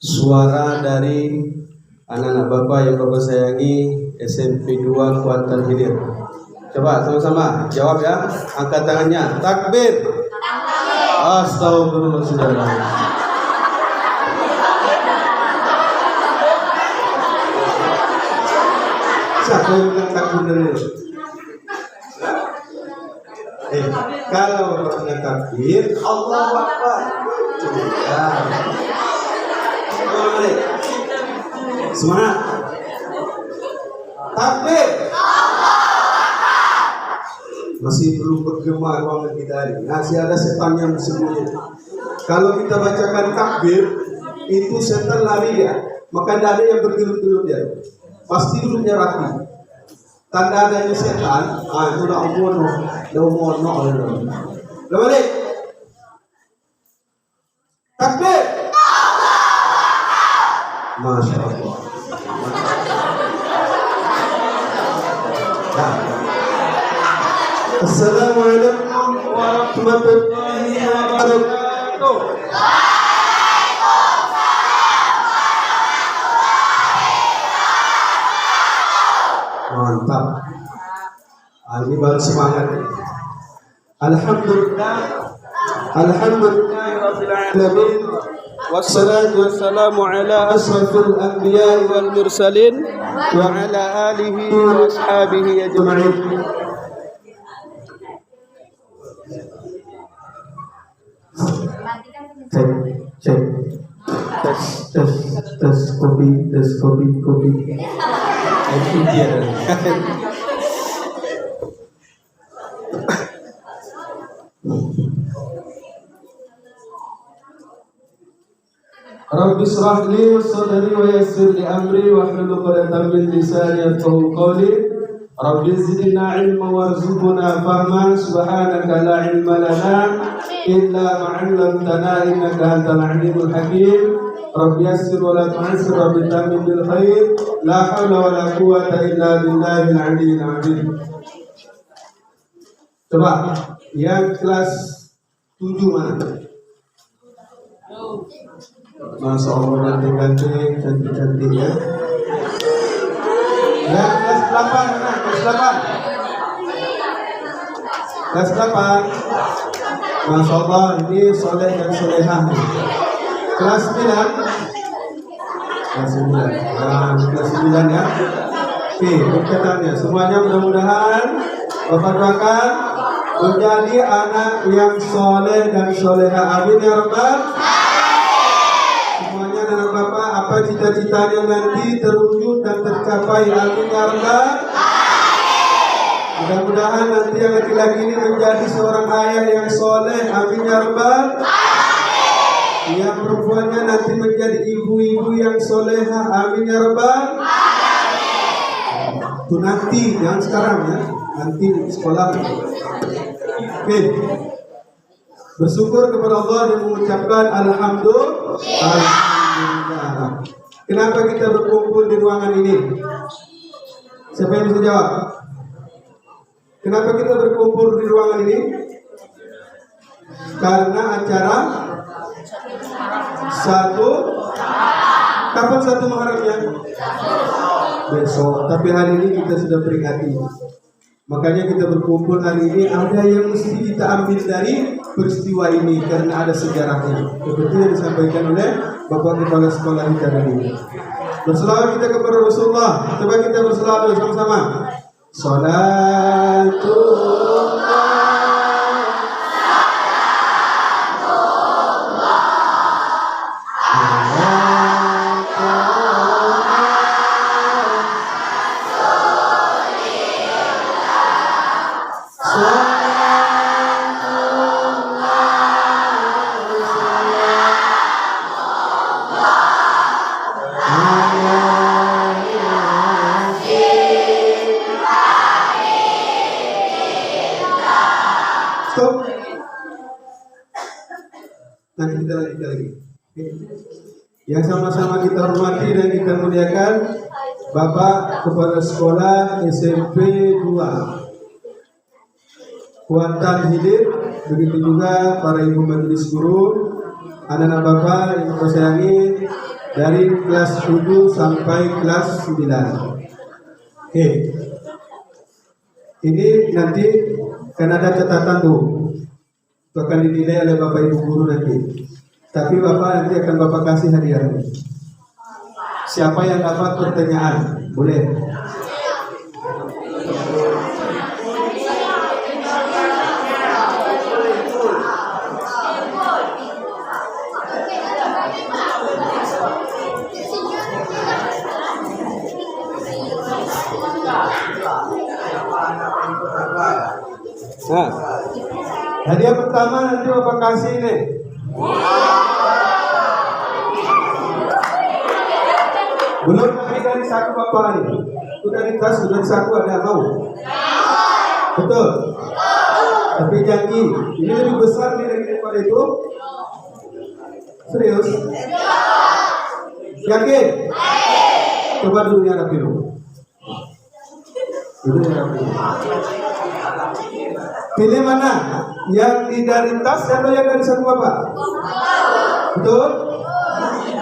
suara dari anak-anak Bapak yang Bapak sayangi SMP 2 Kuantan Hilir. Coba sama-sama jawab ya. Angkat tangannya. Takbir. Astagfirullah saudara. Siapa yang bilang takbir dulu? Kalau orang takbir, Allahu Akbar. Semangat. Takbir. Masih belum bergema ruangan kita ini. Masih ada setan yang bersembunyi. Kalau kita bacakan takbir, itu setan lari ya. Maka tidak ada yang bergelut-gelut ya. Pasti duduknya rapi. Tanda adanya setan, itu dah umur Dah balik. Takbir. Masya Allah. Assalamualaikum warahmatullahi wabarakatuh. Mantap. Ini baru semangat. Alhamdulillah. Alhamdulillahirabbil alamin. Wassalatu wassalamu ala asrafil anbiya'i wal mursalin wa ala alihi wa ashabihi ajma'in. Cek. Tes kopi. Itu dia. Rabbi shrah li sadri wa yassir li amri wa hlul 'uqdatam min lisani yafqahu qawli. Rabbi zidna ilma warzuqna fahma. Subhanaka la ilma lana illa ma 'allamtana innaka antal 'alimul hakim. Rabbi yassir wa la tu'assir, Rabbi tamim bil khair. La haula wa la quwwata illa billahil 'aliyyil 'azim. Coba yang kelas 7 mana? Masya Allah, cantik-cantik ya. Yang kelas 8 mana? Kelas 8. Masya Allah, ini soleh dan solehah. Kelas 9. Kelas 9 ya. Oke, perkataannya semuanya mudah-mudahan Bapak doakan menjadi anak yang soleh dan solehah. Amin ya Rabbal. Semuanya anak Bapak, apa cita-citanya nanti terwujud dan tercapai. Amin ya Rabbal. Mudah-mudahan nanti yang laki-laki ini menjadi seorang ayah yang soleh. Amin ya Rabbal. Yang perempuannya nanti menjadi ibu-ibu yang solehah. Amin ya Rabbal. Itu nanti, jangan sekarang ya. Nanti sekolah. Oke. Bersyukur kepada Allah dan mengucapkan alhamdulillah. Kenapa kita berkumpul di ruangan ini? Siapa yang bisa jawab? Kenapa kita berkumpul di ruangan ini? Karena acara 1. Kapan 1 Muharramnya? Besok. Tapi hari ini kita sudah peringati. Makanya kita berkumpul hari ini. Ada yang mesti kita ambil dari peristiwa ini karena ada sejarahnya. Seperti yang disampaikan oleh Bapak Kepala Sekolah kita tadi. Berselawat kita kepada Rasulullah. Coba kita berselawat sama-sama. Salatullah. Nanti kita lanjutkan lagi. Yang sama-sama kita hormati dan kita muliakan Bapak Kepala Sekolah SMP 2 Kuantan Hilir, begitu juga para ibu majelis guru, anak-anak Bapak yang saya sayangi dari kelas 7 sampai kelas 9. Oke. Ini nanti kan ada catatan tuh. Itu akan dinilai oleh Bapak Ibu guru nanti. Tapi Bapak nanti akan Bapak kasih hadiah. Siapa yang dapat pertanyaan? Boleh. Nah, hadiah pertama nanti Bapak kasih ini. Belum lagi dari satu Bapak ini. Itu dari tas, dari satu ada mau? Betul. Tapi janji, ini lebih besar daripada itu. Serius? Yakin? Coba dulu nyarap dulu. Pilih mana? Yang di dari tas atau yang dari satu Bapak? Betul?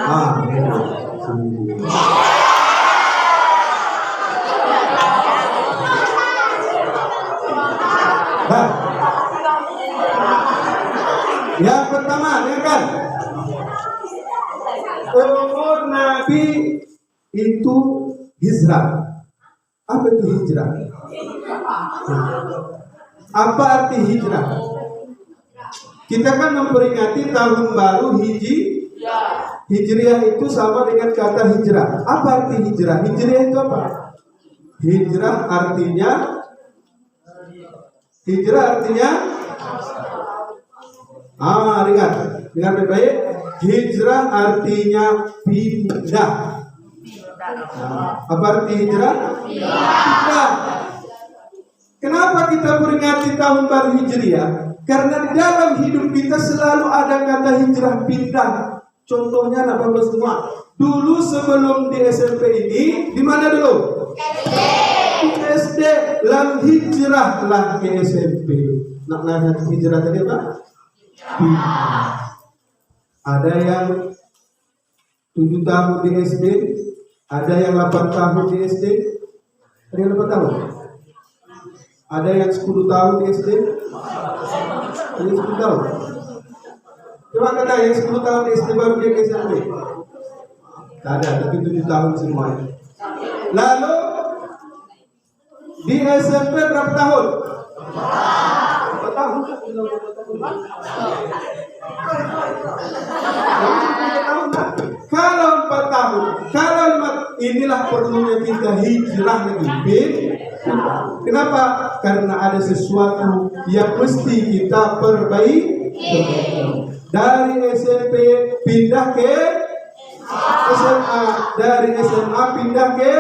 Nah, yang pertama, ya kan? Umur Nabi itu hijrah. Apa itu hijrah? Apa arti hijrah? Kita kan memperingati tahun baru Hijriah itu sama dengan kata hijrah. Apa arti hijrah? Hijriah itu apa? Hijrah artinya dengar baik-baik. Hijrah artinya pindah. Apa arti hijrah? Pindah. Kenapa kita peringati tahun baru Hijriah? Karena di dalam hidup kita selalu ada kata hijrah, pindah. Contohnya anak Bapak semua. Dulu sebelum di SMP ini, di mana dulu? Di SD. Lalu hijrahlah ke SMP. Nah, hijrah tadi apa? Ada yang 7 tahun di SD, ada yang 8 tahun di SD, ada yang 8 tahun. Ada yang 10 tahun di SD, ada yang 10 tahun. Coba kata yang 10 tahun di SD baru dia ke SMP. Tak ada, tapi 7 tahun semuanya. Lalu di SMP berapa tahun? Berapa tahun? Kalau 4 tahun, kalau 5, inilah perlunya kita hijrah lagi. Kenapa? Karena ada sesuatu yang mesti kita perbaiki. Dari SMP pindah ke SMA, dari SMA pindah ke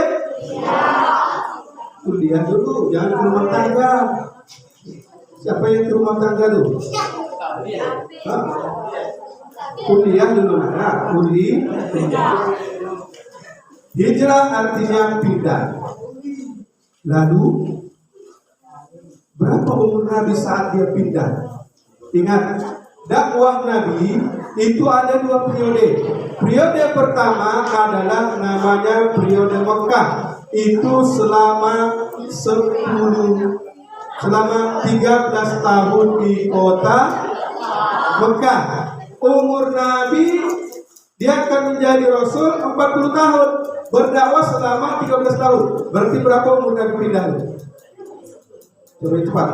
kuliah dulu, jangan ke rumah tangga. Siapa yang ke rumah tangga dulu? Kuliah dulu, kuliah. Hijrah artinya pindah. Lalu berapa umur Nabi saat dia pindah? Ingat, dakwah Nabi itu ada 2 periode. Periode pertama adalah namanya periode Mekah. Itu selama 13 tahun di kota Mekah. Umur Nabi dia akan menjadi Rasul 40 tahun. Berdakwah selama 13 tahun. Berarti berapa umur Nabi pindah? Coba cepat.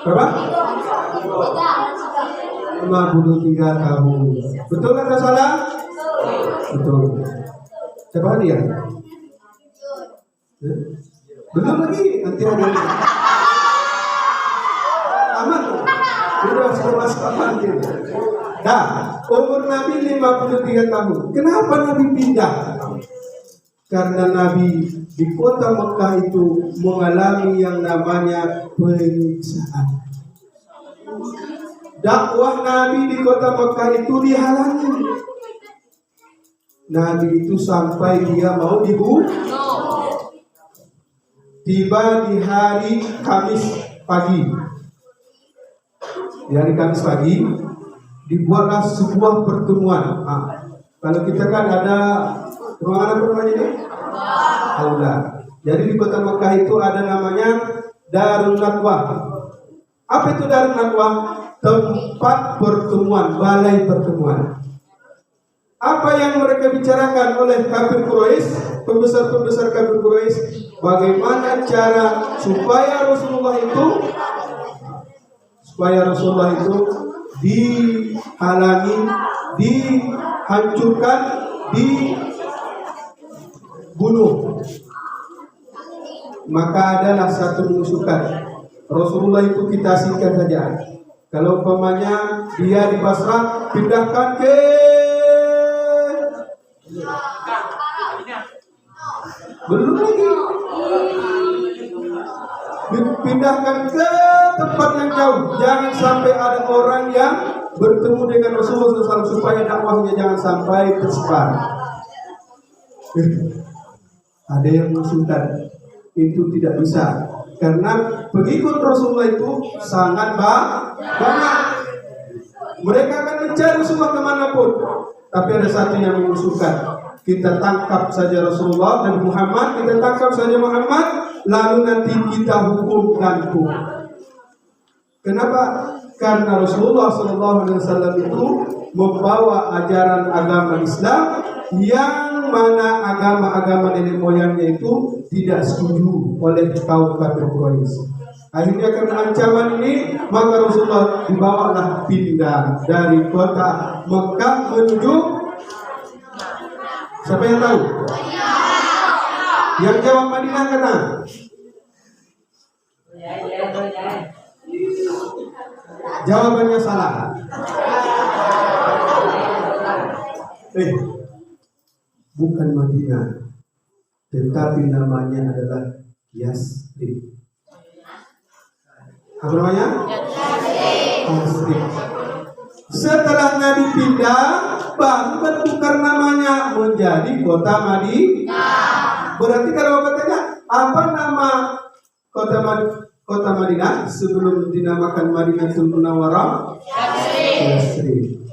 Berapa? 53 tahun. Betul atau salah? Betul. Coba dia. Belum lagi. Nanti ada. Aman. Sudah sekolah kapan dia? Nah, umur Nabi 53 tahun. Kenapa Nabi pindah? Karena Nabi di kota Mekah itu mengalami yang namanya penyiksaan. Dakwah Nabi di kota Mekah itu dihalangi. Nabi itu sampai dia mau dibunuh. Tiba di hari Kamis pagi. Di hari Kamis pagi, dibuatlah sebuah pertemuan. Kalau kita kan ada ruangan apa namanya ini? Aula. Jadi di kota Mekah itu ada namanya Darun Nadwah. Apa itu Darun Nadwah? Tempat pertemuan, balai pertemuan. Apa yang mereka bicarakan oleh kafir Quraisy, pembesar-pembesar kafir Quraisy, bagaimana cara supaya Rasulullah itu dihalangi, dihancurkan, dibunuh. Maka adalah satu mengusulkan Rasulullah itu kita singkat saja. Kalau umpamanya dia di Basrah, pindahkan ke belum lagi dipindahkan ke tempat yang jauh. Jangan sampai ada orang yang bertemu dengan Rasulullah SAW supaya dakwahnya jangan sampai tersebar. Ada yang mengusulkan itu tidak bisa karena pengikut Rasulullah itu sangat banyak. Mereka akan mencari Rasulullah kemanapun. Tapi ada satu yang mengusulkan, kita tangkap saja Rasulullah dan Muhammad, kita tangkap saja Muhammad, lalu nanti kita hukum gantung. Kenapa? Karena Rasulullah SAW itu membawa ajaran agama Islam yang mana agama-agama nenek moyangnya itu tidak setuju oleh kaum kafir Quraisy. Akhirnya karena ancaman ini, maka Rasulullah dibawalah pindah dari kota Mekah menuju, siapa yang tahu? Yang jawab Madinah kena. Jawabannya salah. Bukan Madinah, tetapi namanya adalah Yasrib. Apa namanya? Yasrib. Setelah Nabi pindah, baru bertukar namanya menjadi kota Madinah. Berarti kalau katanya apa nama kota Madinah sebelum dinamakan Madinatul Munawwarah? Yasrib.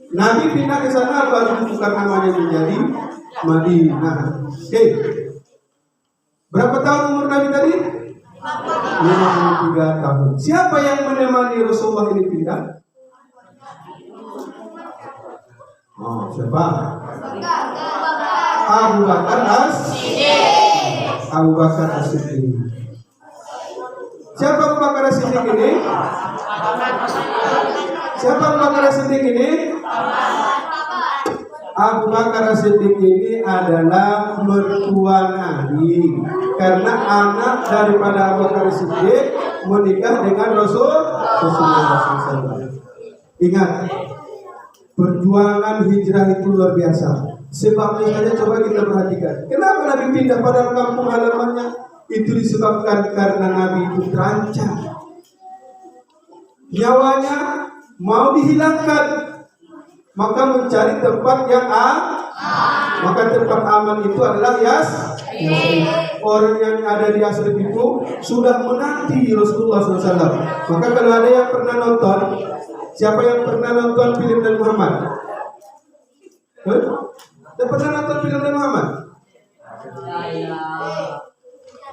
Nabi pindah ke sana baru bertukar namanya menjadi Madinah. Oke. Berapa tahun umur Nabi tadi? 53 tahun. Siapa yang menemani Rasulullah ini pindah? Siapa? Abu Bakar As-Siddiq. Siapa Abu Bakar As-Siddiq ini? Abu Bakar As-Siddiq ini adalah mertua Nabi, karena anak daripada Abu Bakar As-Siddiq menikah dengan Rasulullah SAW. Ingat, perjuangan hijrah itu luar biasa. Sebabnya saja coba kita perhatikan. Kenapa Nabi pindah pada kampung halamannya? Itu disebabkan karena Nabi itu terancam. Nyawanya mau dihilangkan, maka mencari tempat yang maka tempat aman itu adalah Yasrib. Orang yang ada di Yasrib itu sudah menanti Rasulullah SAW. Maka kalau ada yang pernah nonton, siapa yang pernah nonton film Nabi Muhammad? Yang pernah nonton film Nabi Muhammad?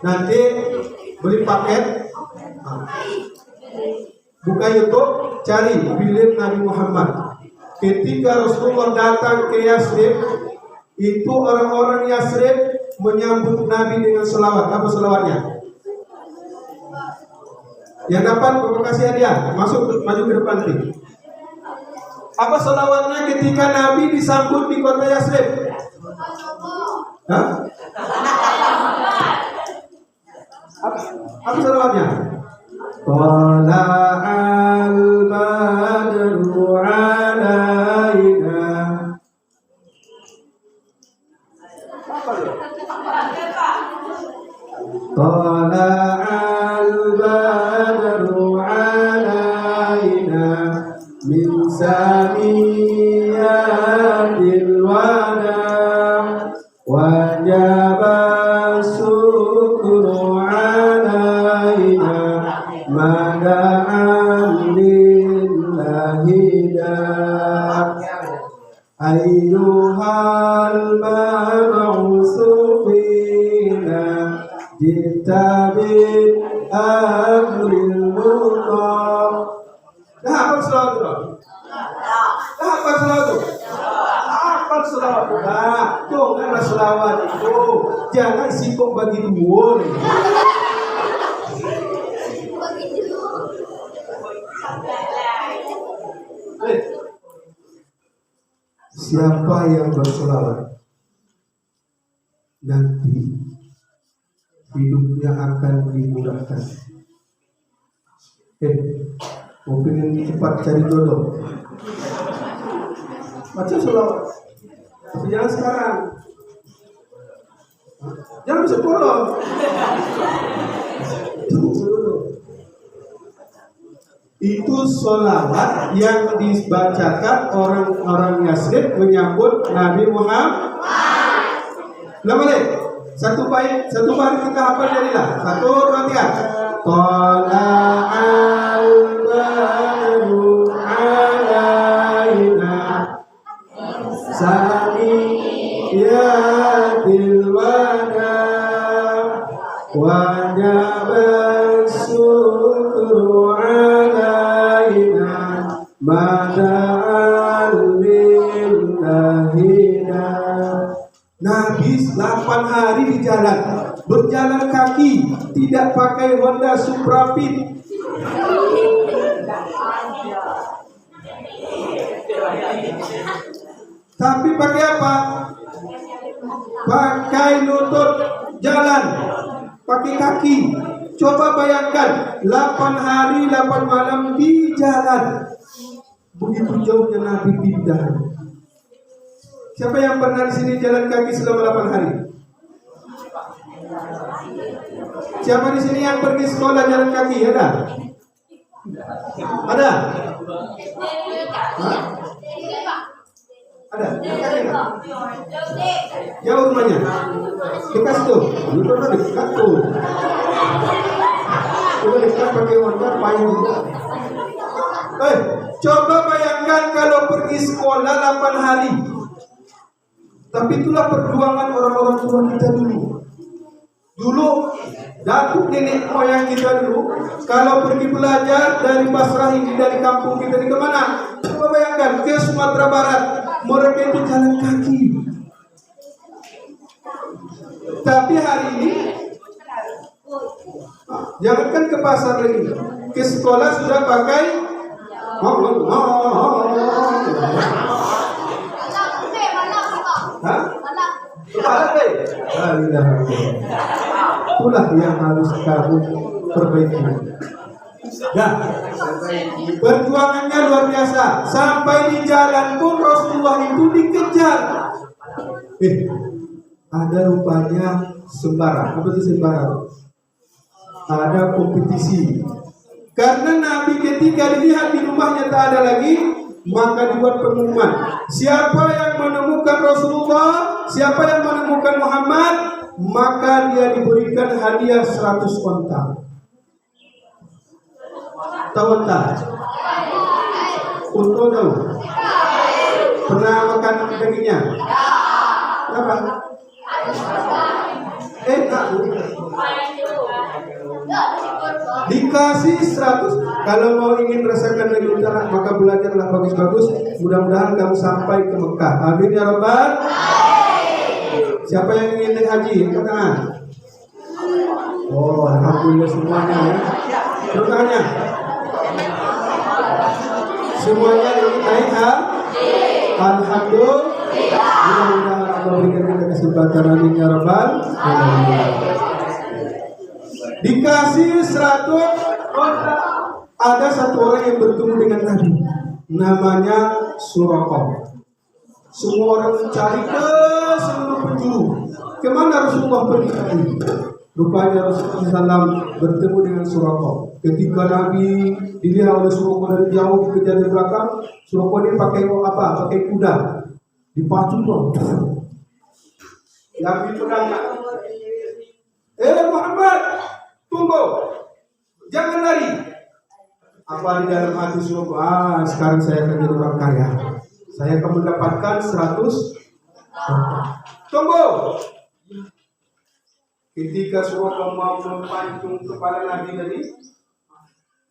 Nanti beli paket, buka YouTube, cari film Nabi Muhammad. Ketika Rasulullah datang ke Yasrib, itu orang-orang Yasrib menyambut Nabi dengan selawat. Apa selawatnya? Yang dapat Bapak kasih hadiah, maju ke depan nih. Apa selawatnya ketika Nabi disambut di kota Yasrib? Apa selawatnya? Tala'al badru alaina. Tala'al badru alaina min saniyatil wada wajaba syukru alaina mada'an lillahi ayyuhal mab'usu fina jita bil amril muqam. Dah apa selawat? Dah apa selawat? Apa selawat? Nah, janganlah selawat itu. Jangan sibuk bagi dua. Siapa yang berselawat nanti hidupnya akan dimudahkan. Mau pengen cepat cari jodoh, baca selawat. Tapi jangan sekarang, jangan sekolah. Itu sholawat yang dibacakan orang-orang Yasrib menyambut Nabi Muhammad. Satu bait kita hafal jadilah. 1, 2, 3. Tala'al badru alaina saniyatil wada wajabal syukru alaina mada'al lillahina. Nabi 8 hari di jalan, berjalan kaki, tidak pakai Honda Supra Fit. Tapi pakai apa? Pakai lutut jalan, pakai kaki. Coba bayangkan 8 hari 8 malam di jalan. Begitu jauhnya Nabi pindah. Siapa yang pernah di sini jalan kaki selama 8 hari? Siapa di sini yang pergi sekolah jalan kaki? Ada? Ada? Hah? Ada? Jauh rumahnya? Dekat tuh? Itu dekat tuh. Itu dekat pakai Honda payung juga. Coba bayangkan kalau pergi sekolah 8 hari. Tapi itulah perjuangan orang-orang tua kita dulu. Dulu datuk nenek moyang kita dulu, kalau pergi belajar dari Basrah ini, dari kampung kita di kemana? Coba bayangkan ke Sumatera Barat, mereka itu jalan kaki. Tapi hari ini, jangankan ke pasar lagi, ke sekolah sudah pakai itulah yang harus kamu perbaiki. Nah, perjuangannya luar biasa. Sampai di jalan pun Rasulullah itu dikejar. Ada rupanya sembarang. Apa itu sembarang? Ada kompetisi. Karena Nabi ketika dilihat di rumahnya tak ada lagi, maka dibuat pengumuman. Siapa yang menemukan Rasulullah, siapa yang menemukan Muhammad, maka dia diberikan hadiah 100 onta. Tahu onta? Unta tahu? Pernah makan dagingnya? Kenapa? Dikasih 100. Kalau mau ingin rasakan lebih utara, maka belajarlah bagus-bagus. Mudah-mudahan kamu sampai ke Mekah. Amin ya Rabbal. Siapa yang ingin naik haji? Angkat tangan. Oh, alhamdulillah semuanya ya. Angkat tangannya. Semuanya ingin naik haji. Alhamdulillah. Mudah-mudahan Allah berikan kita kesempatan. Amin ya Rabbal. Dikasih 100 onta. Ada satu orang yang bertemu dengan Nabi, namanya Suraqah. Semua orang mencari ke seluruh penjuru. Kemana Rasulullah pergi tadi? Rupanya Rasulullah SAW bertemu dengan Suraqah. Ketika Nabi dilihat oleh Suraqah dari jauh, dikejar dari belakang, Suraqah dia pakai apa? Pakai kuda, dipacu tuh. Nabi pedangnya. Muhammad, tunggu, jangan lari. Apa di dalam hati Suraqah? Sekarang saya akan jadi orang kaya. Saya akan mendapatkan 100 Tunggu. Ketika Suraka mau mempancung kepala Nabi tadi,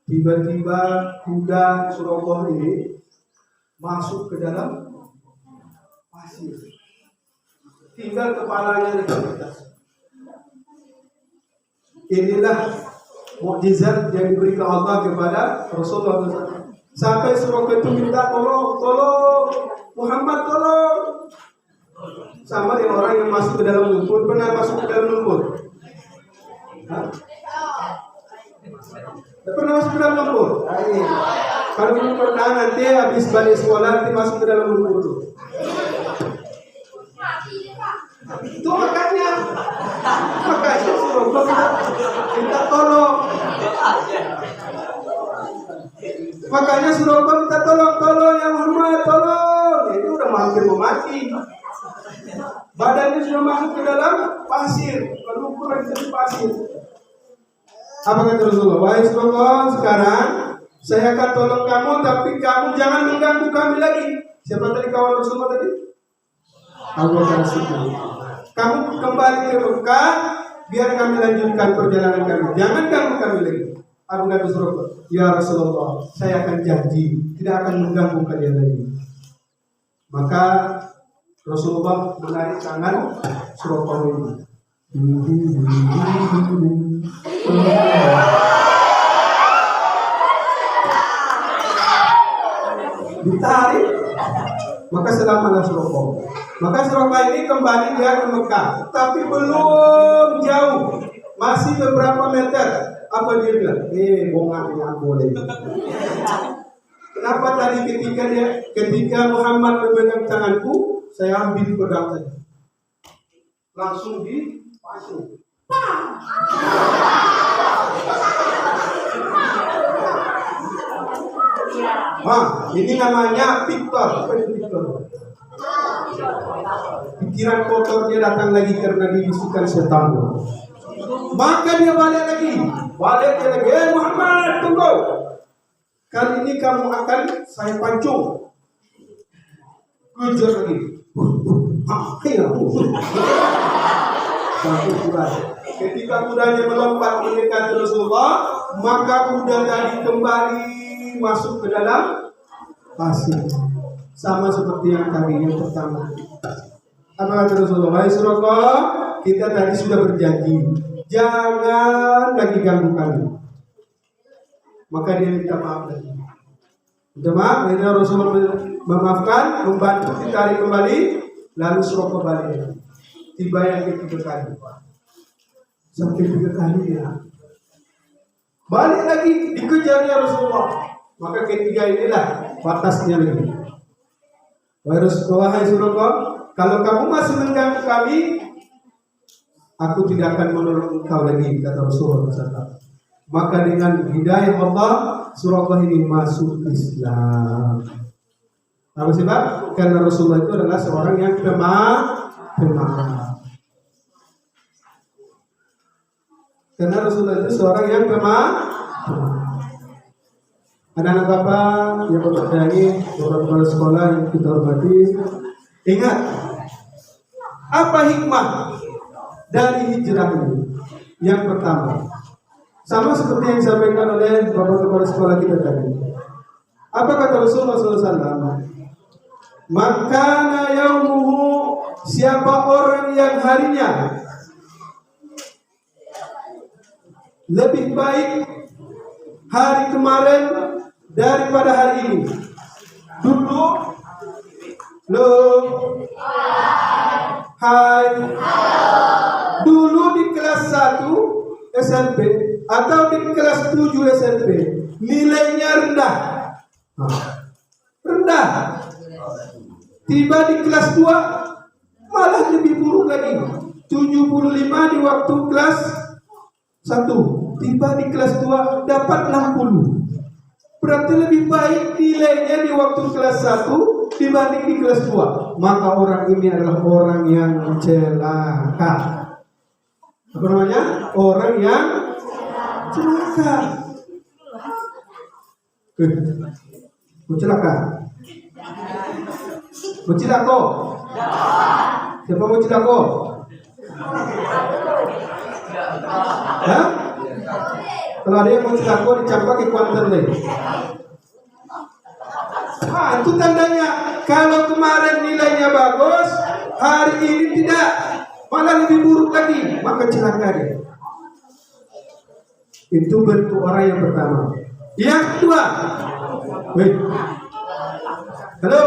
tiba-tiba kuda Suraka ini masuk ke dalam pasir. Tinggal kepalanya di atas. Inilah mukjizat yang diberikan Allah kepada Rasulullah SAW. Sampai Suraka itu minta tolong Muhammad, tolong. Sama dengan orang yang masuk ke dalam lumpur. Pernah masuk ke dalam lumpur? Pernah masuk ke dalam lumpur? Kalau belum pernah, nanti habis balik sekolah nanti masuk ke dalam lumpur itu. Itu makanya Suraka minta tolong. Makanya Suraka minta tolong ya Muhammad, tolong. Itu udah hampir mau mati. Badannya sudah masuk ke dalam pasir, lumpur lagi di pasir. Apa kata Rasulullah? Wahai Suraka, sekarang saya akan tolong kamu, tapi kamu jangan mengganggu kami lagi. Siapa tadi kawan Rasulullah tadi? Abu Bakar Siddiq. Kamu kembali ke Mekah, biar kami lanjutkan perjalanan kami. Jangan ganggu kami lagi. Abu Bakar Suraka, ya Rasulullah, saya akan janji tidak akan mengganggu kalian lagi. Maka Rasulullah menarik tangan Suraka ini. Ditarik, maka selamatlah Suraka. Maka Suraka ini kembali dia ke Mekah, tapi belum jauh, masih beberapa meter. Apa dia bilang? Bongaknya boleh. Kenapa tadi ketika Muhammad memegang tanganku, saya ambil pedang tadi, langsung dipasung. Ini namanya Victor. Pikiran kotor dia datang lagi karena dibisukan setan. Maka dia balik lagi. Muhammad, tunggu. Kali ini kamu akan saya pancung. Kejar lagi. Ketika kudanya melompat mendekati Rasulullah, maka kuda tadi kembali masuk ke dalam pasir, sama seperti yang tadi yang pertama. Apa kata Rasulullah? Wahai Suraka, kita tadi sudah berjanji, jangan lagi ganggu kami. Maka dia minta maaf lagi. Minta maaf, akhirnya Rasulullah memaafkan, membantu ditarik kembali, lalu Suraka balik. Tiba yang ketiga kali, sampai 3 kali ya. Balik lagi dikejarnya Rasulullah. Maka ketiga inilah batasnya lagi. Wahai Suraka, kalau kamu masih mengganggu kami, aku tidak akan menolong engkau lagi, kata Rasulullah SAW. Maka dengan hidayah Allah, Suraka ini masuk Islam. Apa sebab? Karena Rasulullah itu adalah seorang yang pemaaf. Karena Rasulullah itu seorang yang pemaaf. Anak-anak Bapak yang bersayangi, kepala sekolah yang kita hormati, ingat apa hikmah dari hijrah ini? Yang pertama, sama seperti yang disampaikan oleh Bapak kepala sekolah kita tadi. Apa kata Rasulullah SAW? Makana yaumuhu, siapa orang yang harinya lebih baik hari kemarin daripada hari ini. Dulu di kelas 1 SMP atau di kelas 7 SMP nilainya rendah. Tiba di kelas 2 malah lebih buruk lagi. 75 di waktu kelas 1. Tiba di kelas 2 dapat 60. Berarti lebih baik nilainya di waktu kelas 1 dibanding di kelas 2. Maka orang ini adalah orang yang celaka. Apa namanya? Orang yang celaka. Celaka. Celaka. Siapa mau cilako? Hah? Kalau ada yang mau cilako dicampak ke kuantan deh. Itu tandanya kalau kemarin nilainya bagus, hari ini tidak, malah lebih buruk lagi, maka celaka dia. Itu bentuk orang yang pertama. Yang kedua, halo.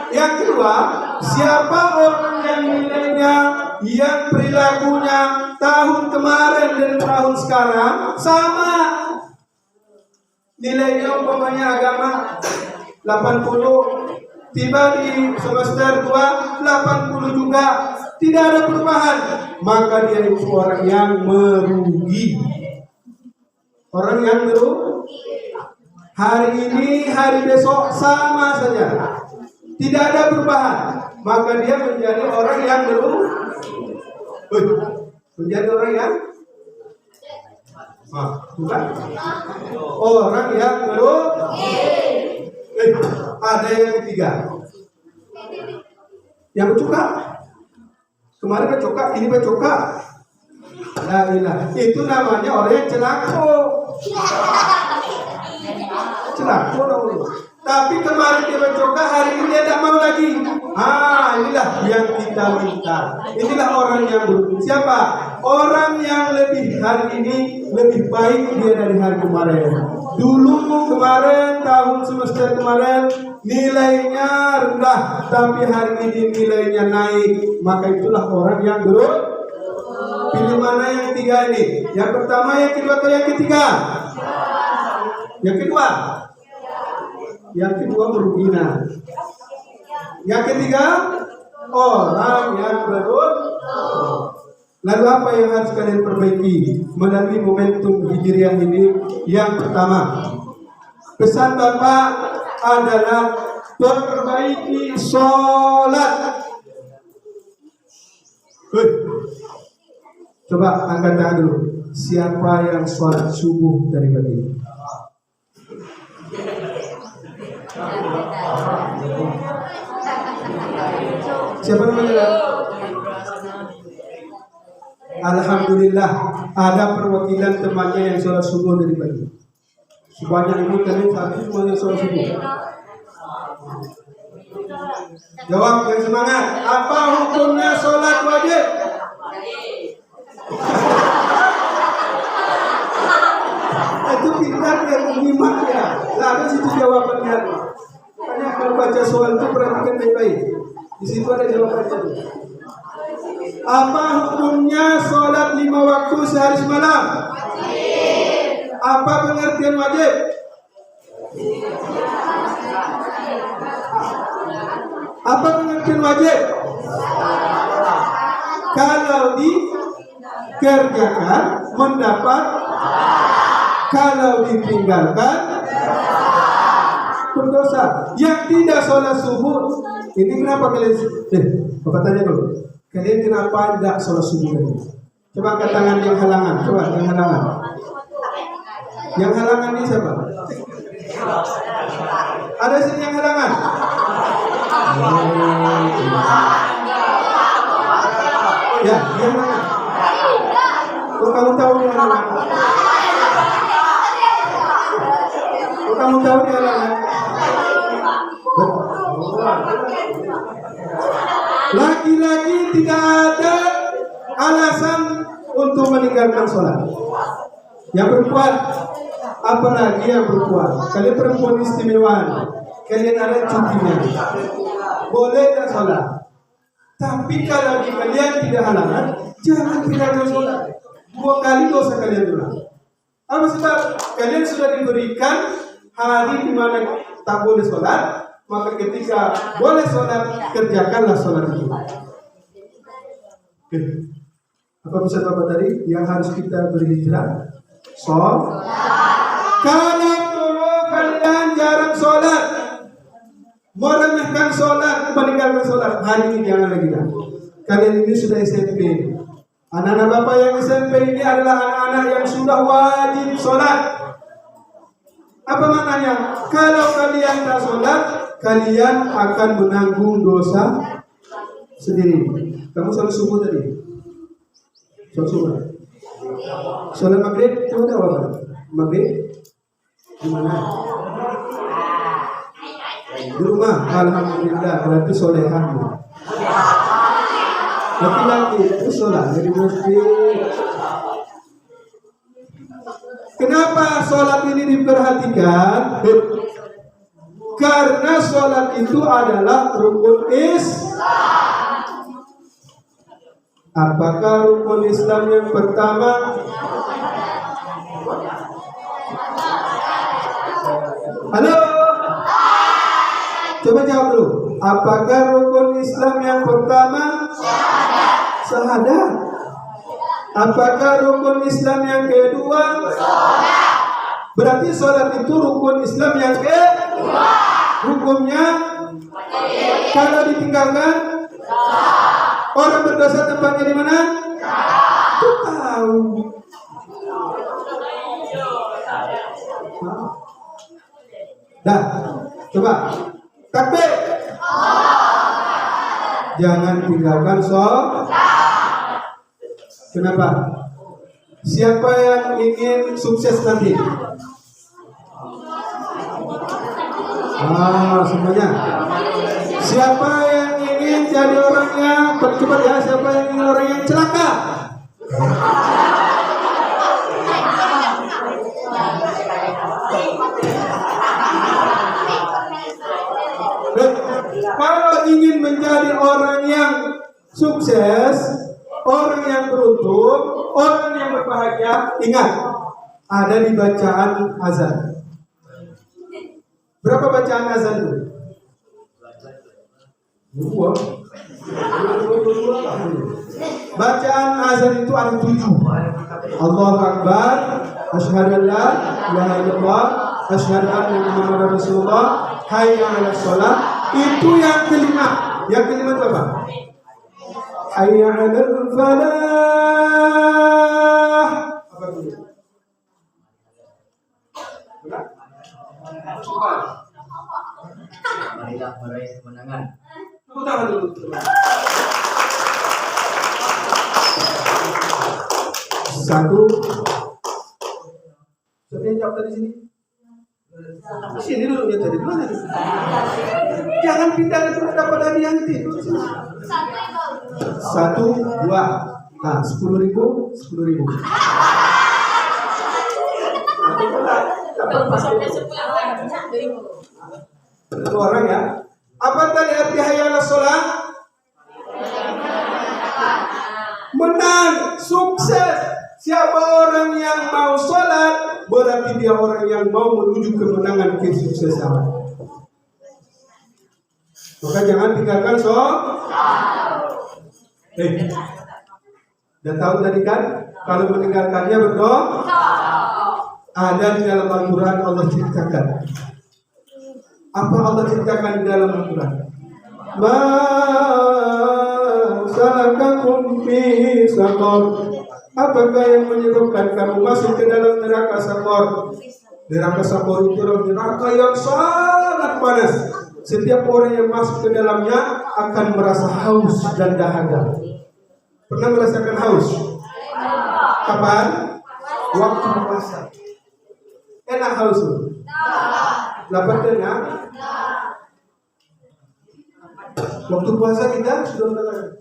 Yang kedua, siapa orang yang nilainya, yang perilakunya tahun kemarin dan tahun sekarang sama. Nilainya umpamanya agama 80, tiba di semester 2 80 juga, tidak ada perubahan, maka dia itu orang yang merugi. Orang yang merugi. Hari ini, hari besok sama saja, tidak ada perubahan, maka dia menjadi orang yang merugi. Menjadi orang yang bukan? Orang yang merugi. Ada yang ketiga, yang bercuka. Kemarin bercuka, ini bercuka. Nah, itu namanya orang yang celako. Celako dong. Tapi kemarin dia bercuka, hari ini dia tidak mau lagi. Inilah yang kita minta. Inilah orang yang beruntung. Siapa? Orang yang lebih hari ini lebih baik dia dari hari kemarin. Dulu kemarin, tahun semester kemarin nilainya rendah, tapi hari ini nilainya naik. Maka itulah orang yang beruntung. Pilih mana yang tiga ini? Yang pertama, yang kedua, atau yang ketiga? Yang kedua. Yang kedua merugikan. Yang ketiga, orang yang beruntung. Lalu apa yang harus kalian perbaiki melalui momentum Hijriah ini? Yang pertama, pesan Bapak adalah perbaiki sholat. Coba angkat tangan dulu. Siapa yang sholat subuh dari pagi? Siapa namanya? Alhamdulillah, ada perwakilan temannya yang sholat subuh dari pagi. Sebanyak ini kalian satu semuanya sholat subuh. Jawab yang semangat. Apa hukumnya sholat wajib? Itu pintar ya, menyimak ya. Nah, ada situ jawabannya. Makanya kalau baca soal itu perhatikan baik-baik. Di situ ada jawabannya. Apa hukumnya sholat 5 waktu sehari semalam? Apa pengertian wajib? Apa pengertian wajib? Kalau dikerjakan mendapat, kalau ditinggalkan berdosa. Yang tidak sholat subuh, ini kenapa kalian? Bapak tanya dulu. Kalian kenapa tidak sholat subuh tadi? Coba angkat tangan yang halangan. Coba yang halangan. Yang halangan ini siapa? Ada sini yang halangan? Ya, yang halangan. Kok kamu tahu yang halangan? Kok kamu tahu yang halangan? Laki-laki tidak ada alasan untuk meninggalkan sholat. Yang perempuan, apalagi yang perempuan. Kalian perempuan istimewa, kalian ada cutinya, boleh tak sholat. Tapi kalau di kalian tidak halangan, jangan tinggalkan sholat. 2 kali dosa kalian dulu. Apa sebab? Kalian sudah diberikan hari di mana tak boleh sholat. Maka ketika boleh sholat, kerjakanlah sholat itu. Apa pesan Bapak tadi? Yang harus kita berhijrah? Sholat. Kalau dulu kalian jarang sholat, meremehkan sholat, meninggalkan sholat, hari ini jangan lagi dah. Kalian ini sudah SMP. Anak-anak Bapak yang SMP ini adalah anak-anak yang sudah wajib sholat. Apa maknanya? Kalau kalian tak sholat, kalian akan menanggung dosa Sendiri. Kamu sholat subuh tadi? Sholat subuh. Sholat maghrib itu ada apa? Maghrib di mana? Di rumah. Alhamdulillah, berarti solehanmu. Laki-laki itu sholat jadi masjid. Kenapa sholat ini diperhatikan? Karena sholat itu adalah rukun Islam. Apakah rukun Islam yang pertama? Halo? Coba jawab dulu. Apakah rukun Islam yang pertama? Syahadat. Apakah rukun Islam yang kedua? Berarti sholat itu rukun Islam yang kedua. Hukumnya kalau ditinggalkan orang berdosa tempatnya di mana? Itu tahu. Dah, coba takbir. Jangan tinggalkan sholat. Kenapa? Siapa yang ingin sukses nanti? Semuanya. Siapa yang ingin jadi orangnya cepat ya? Siapa yang ingin orang yang celaka? Kalau ingin menjadi orang yang sukses, orang yang beruntung, orang yang berbahagia, ingat ada di bacaan azan. Berapa bacaan azan itu? Dua. Bacaan azan itu ada 7. Allahu Akbar, asyhadu an la ilaha illallah, asyhadu anna Muhammadar Rasulullah, hayya 'alas shalah. Itu yang kelima. Yang kelima itu apa? Hayya 'alal falah. Apa itu? Marilah meraih kemenangan. Tepuk tangan dulu. Satu. Siapa yang jawab tadi sini? Sini dulu ya tadi. Mana? Jangan pindah itu dapat hadiah nanti. 1, 2. Nah, 10.000, 10.000. Satu orang ya. Apa tadi arti hayya 'alas shalah? Menang, sukses. Siapa orang yang mau sholat, berarti dia orang yang mau menuju kemenangan, kesuksesan. Maka jangan tinggalkan sholat. Dan tahu tadi kan, kalau meninggalkannya berdoa. Ada di dalam Al-Quran Allah ceritakan. Apa Allah ceritakan di dalam Al-Quran? Ma salakakum fi saqar. Apakah yang menyebabkan kamu masuk ke dalam neraka Saqar? Neraka Saqar itu adalah neraka yang sangat panas. Setiap orang yang masuk ke dalamnya akan merasa haus dan dahaga. Pernah merasakan haus? Kapan? Waktu puasa. Enak haus tuh? Lapar enak? Waktu puasa kita sudah merasakan.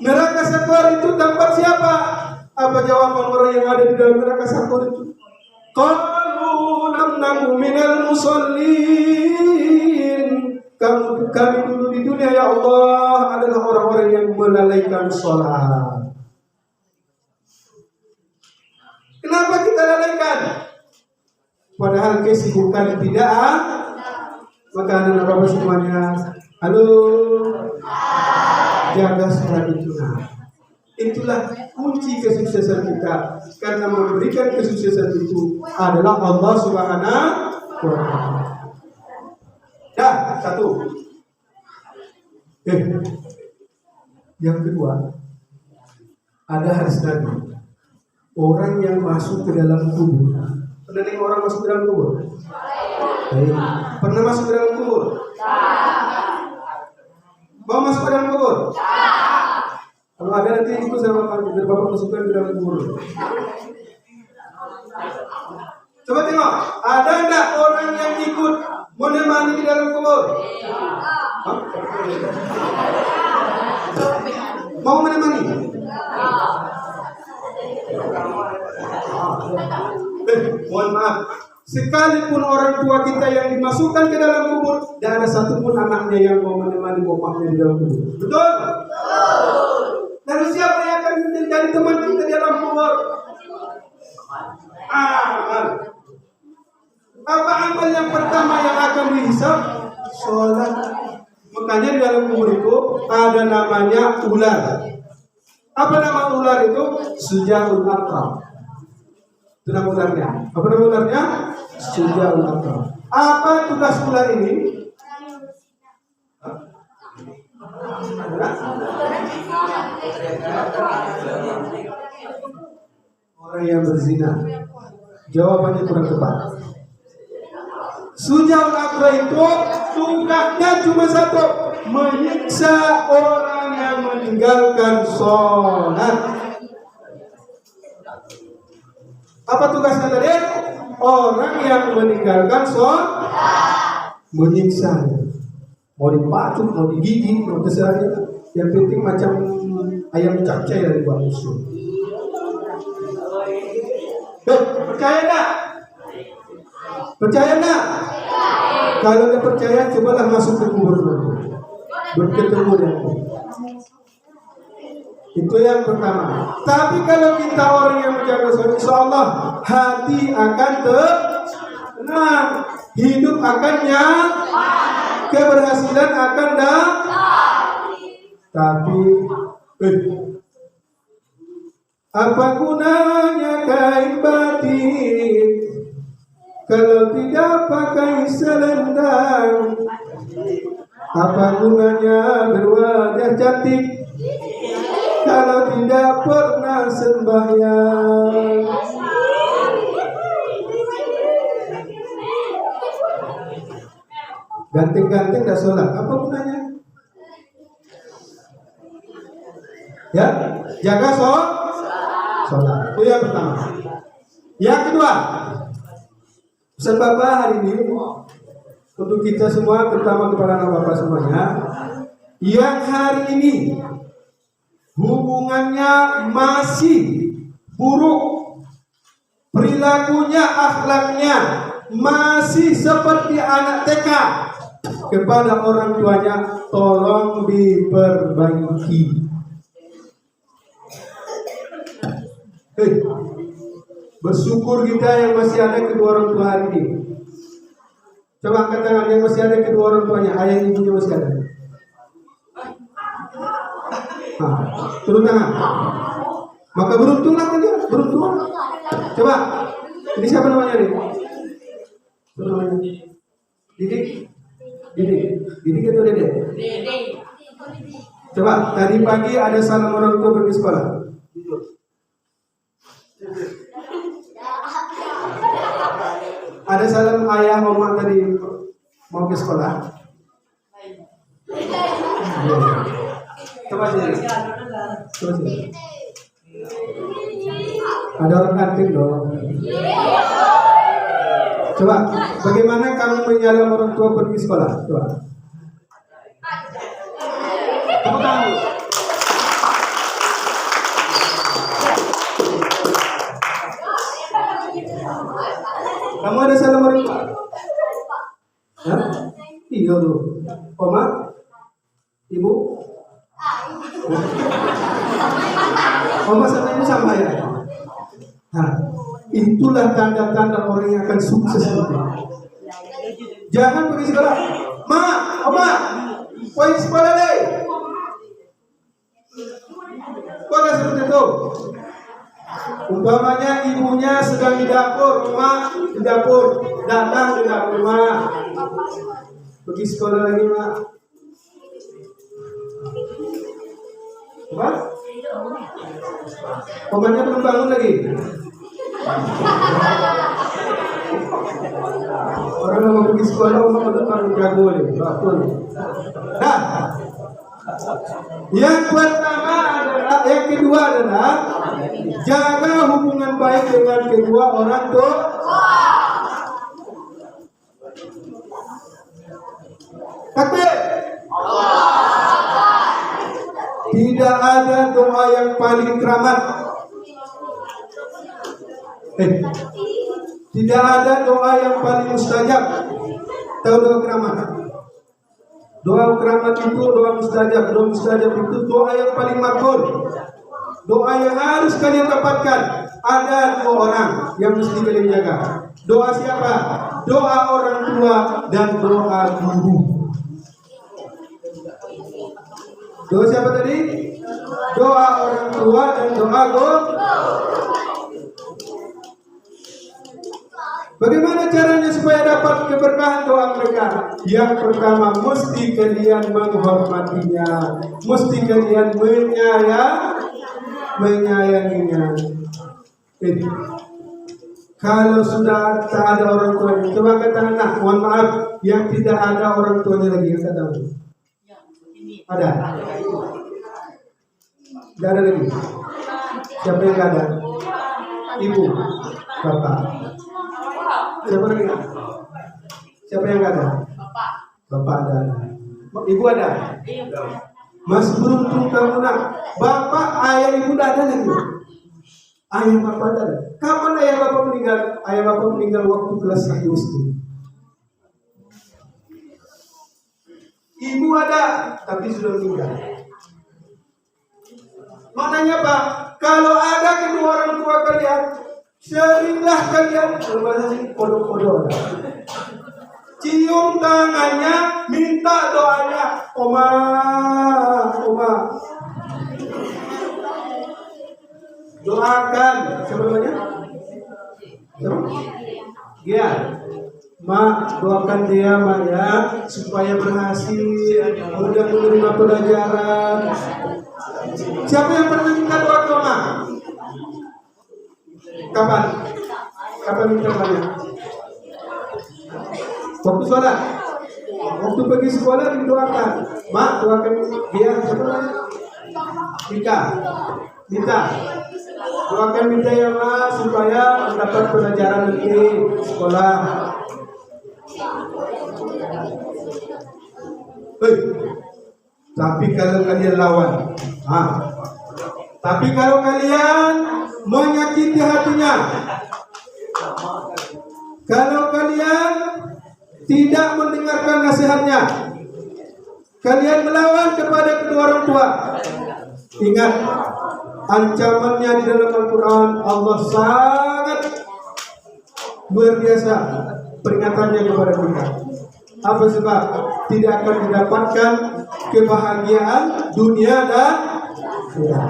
Neraka Saqar itu tempat siapa? Apa jawaban orang yang ada di dalam neraka Saqar itu? Qalu lam naku minal musallin. Kami dulu di dunia ya Allah adalah orang-orang yang melalaikan sholat. Kenapa kita lalaikan? Padahal kesibukan tidak. Maka anak bapak semuanya, halo, jaga sholat itu. Itulah kunci kesuksesan kita. Karena memberikan kesuksesan itu adalah Allah Subhanahu wa ta'ala. Dah, satu. Yang kedua, ada hadis Nabi. Orang yang masuk ke dalam kubur. Pernah dengar orang masuk ke dalam kubur? Pernah masuk ke dalam kubur? Mau masuk ke dalam kubur? Kalau ada nanti ikut sama Bapak, biar Bapak masukkan ke dalam kubur. Coba tengok, ada enggak orang yang ikut menemani di dalam kubur? Hah? Mau menemani? Mohon maaf, sekalipun orang tua kita yang dimasukkan ke dalam kubur, tidak ada satupun anaknya yang mau menemani bapaknya di dalam kubur. Betul? Lalu siapa yang akan menjadi teman kita di dalam kubur? Amal. Apa amal yang pertama yang akan dihisab? Sholat. Makanya di dalam kubur itu ada namanya ular. Apa nama ular itu? Sujaul Aqrab. Itu nama ularnya. Apa nama ularnya? Sujaul Aqrab. Apa tugas ular ini? Orang yang berzina. Jawabannya kurang tepat. Sujaul Aqrab itu tugasnya cuma satu, menyiksa orang yang meninggalkan sholat. Apa tugasnya tadi? Orang yang meninggalkan sholat, menyiksa. Mau dipacuk, mau digigit, mau terserah. Yang penting macam ayam capcay dari buah musuh. Percaya tak? Percaya tak? Kalau tidak percaya, cobalah masuk ke kubur dulu. Berketemu dengan itu yang pertama. Tapi kalau kita orang yang menjaga sholat, insya Allah hati akan tenang, hidup akan nyaman, keberhasilan akan datang. Tapi apa gunanya kain batik kalau tidak pakai selendang? Apa gunanya berwajah cantik kalau tidak pernah sembahyang? Ganteng-ganteng dah sholat, apa gunanya? Ya, jaga sholat. Itu yang pertama. Yang kedua, pesan Bapak hari ini untuk kita semua, terutama kepada anak Bapak semuanya, yang hari ini hubungannya masih buruk, perilakunya, akhlaknya masih seperti anak TK, kepada orang tuanya tolong diperbaiki. Bersyukur kita yang masih ada kedua orang tua hari ini. Coba angkat tangan yang masih ada kedua orang tuanya, ayah ibunya masih ada. Turun tangan. Maka beruntunglah kalian, beruntung. Coba, ini siapa namanya nih? Siapa namanya? Didik atau Dede? Coba, tadi pagi ada salam orang tua pergi sekolah. Ada salam ayah mama tadi mau ke sekolah. Coba sini. Ada orang kantin dong. Coba, bagaimana kamu menyalam orang tua pergi sekolah? Coba. Tepuk tangan. Kamu ada salam orang tua? Hah? Iya tuh. Oma? Ibu? Oma sama ibu sama ya? Nah, itulah tanda-tanda orang yang akan sukses. Jangan pergi sekolah. Ma, Oma, poin sekolah deh. Sekolah seperti itu. Umpamanya ibunya sedang di dapur, Ma di dapur, datang di dapur, Ma. Pergi sekolah lagi, Ma. Apa? Omanya belum bangun lagi. Orang mau pergi sekolah, Oma belum bangun, jago nih, betul. Nah, Yang pertama adalah, yang kedua adalah jaga hubungan baik dengan kedua orang tua. Takbir. Tidak ada doa yang paling keramat. Tidak ada doa yang paling mustajab. Tahu doa keramat? Doa keramat itu doa mustajab. Doa mustajab itu doa yang paling makbul. Doa yang harus kalian dapatkan. Ada dua orang yang mesti kalian jaga. Doa siapa? Doa orang tua dan doa guru. Doa siapa tadi? Doa orang tua dan doa guru. Bagaimana caranya supaya dapat keberkahan doa mereka? Yang pertama, mesti kalian menghormatinya, mesti kalian menyayanginya. Kalau sudah tak ada orang tuanya, coba katakan, nah, mohon maaf, yang tidak ada orang tuanya lagi, yang tak tahu. Ada? Tidak ada lagi. Siapa yang ada? Ibu, bapak. Siapa lagi? Siapa yang ada? Bapak ada. Ibu ada? Mas beruntung kamu nak. Bapak, ayah, ibu tidak ada lagi. Ayah bapak ada. Kapan ayah bapak meninggal? Ayah bapak meninggal waktu kelas 1 SD. Ibu ada, tapi sudah meninggal. Maknanya Pak, kalau ada kedua orang tua kalian, seringlah kalian kodok-kodok. Cium tangannya, minta doanya. Oma. Doakan. Siapa namanya? Dia. Mak, doakan dia, Mak, ya, supaya berhasil, mudah menerima pelajaran. Siapa yang pernah minta doa ke Mak? Kapan? Kapan minta banyak? Waktu sholat. Waktu pergi sekolah didoakan. Mak, doakan dia. Siapa namanya? Minta. Doakan minta ya Mak, supaya mendapat pelajaran nanti sekolah. Tapi kalau kalian lawan, tapi kalau kalian menyakiti hatinya, kalau kalian tidak mendengarkan nasihatnya, kalian melawan kepada kedua orang tua, ingat ancamannya di dalam Al-Quran. Allah sangat luar biasa peringatannya kepada kita. Apa sebab? Tidak akan mendapatkan kebahagiaan dunia dan akhirat.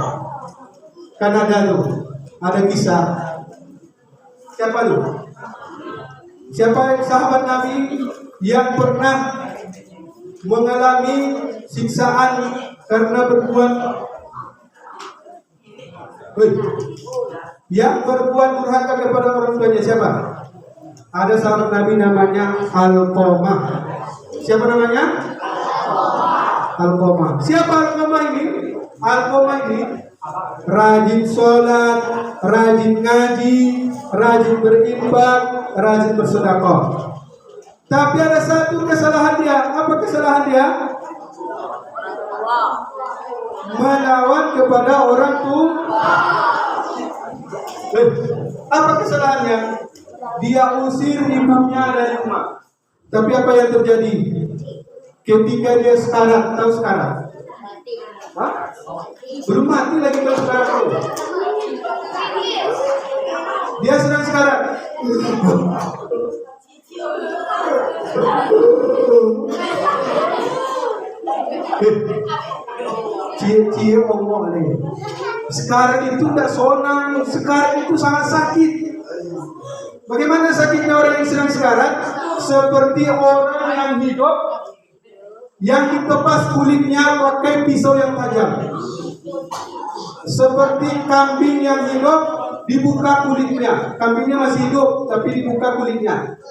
Karena ada kisah. Siapa itu? Siapa sahabat Nabi yang pernah mengalami siksaan karena berbuat durhaka kepada orang tuanya? Siapa? Ada sahabat Nabi namanya Alqamah. Siapa namanya? Alqamah. Siapa Alqamah ini? Alqamah ini rajin sholat, rajin ngaji, rajin berinfak, rajin bersedekah. Tapi ada satu kesalahan dia. Apa kesalahan dia? Melawan kepada orang tua. Apa kesalahannya? Dia usir ibunya dari rumah. Tapi apa yang terjadi? Ketika dia sekarat, tahu sekarat? Belum mati lagi kalau sekarat itu. Dia sedang sekarat. Cie omong nih. Sekarang itu tidak sonang, sekarang itu sangat sakit. Bagaimana sakitnya orang yang sedang sekarat? Seperti orang yang hidup yang ditepas kulitnya pakai pisau yang tajam. Seperti kambing yang hidup dibuka kulitnya. Kambingnya masih hidup tapi dibuka kulitnya.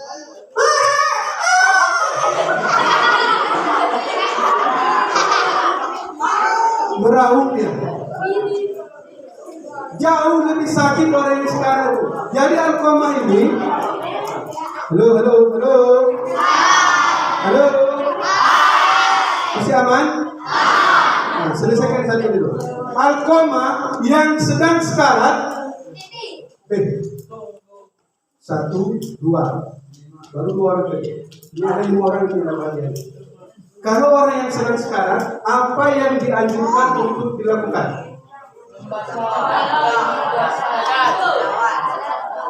Beraung dia. Jauh lebih sakit orang yang sekarang. Jadi Alqamah ini, halo. Masih aman? Nah, selesaikan saja dulu. Alqamah yang sedang sekarat. 1, 2, baru 2 orang lagi. Ini ada 5 orang yang tidak bagian. Kalau orang yang sedang sekarat, apa yang dianjurkan untuk dilakukan?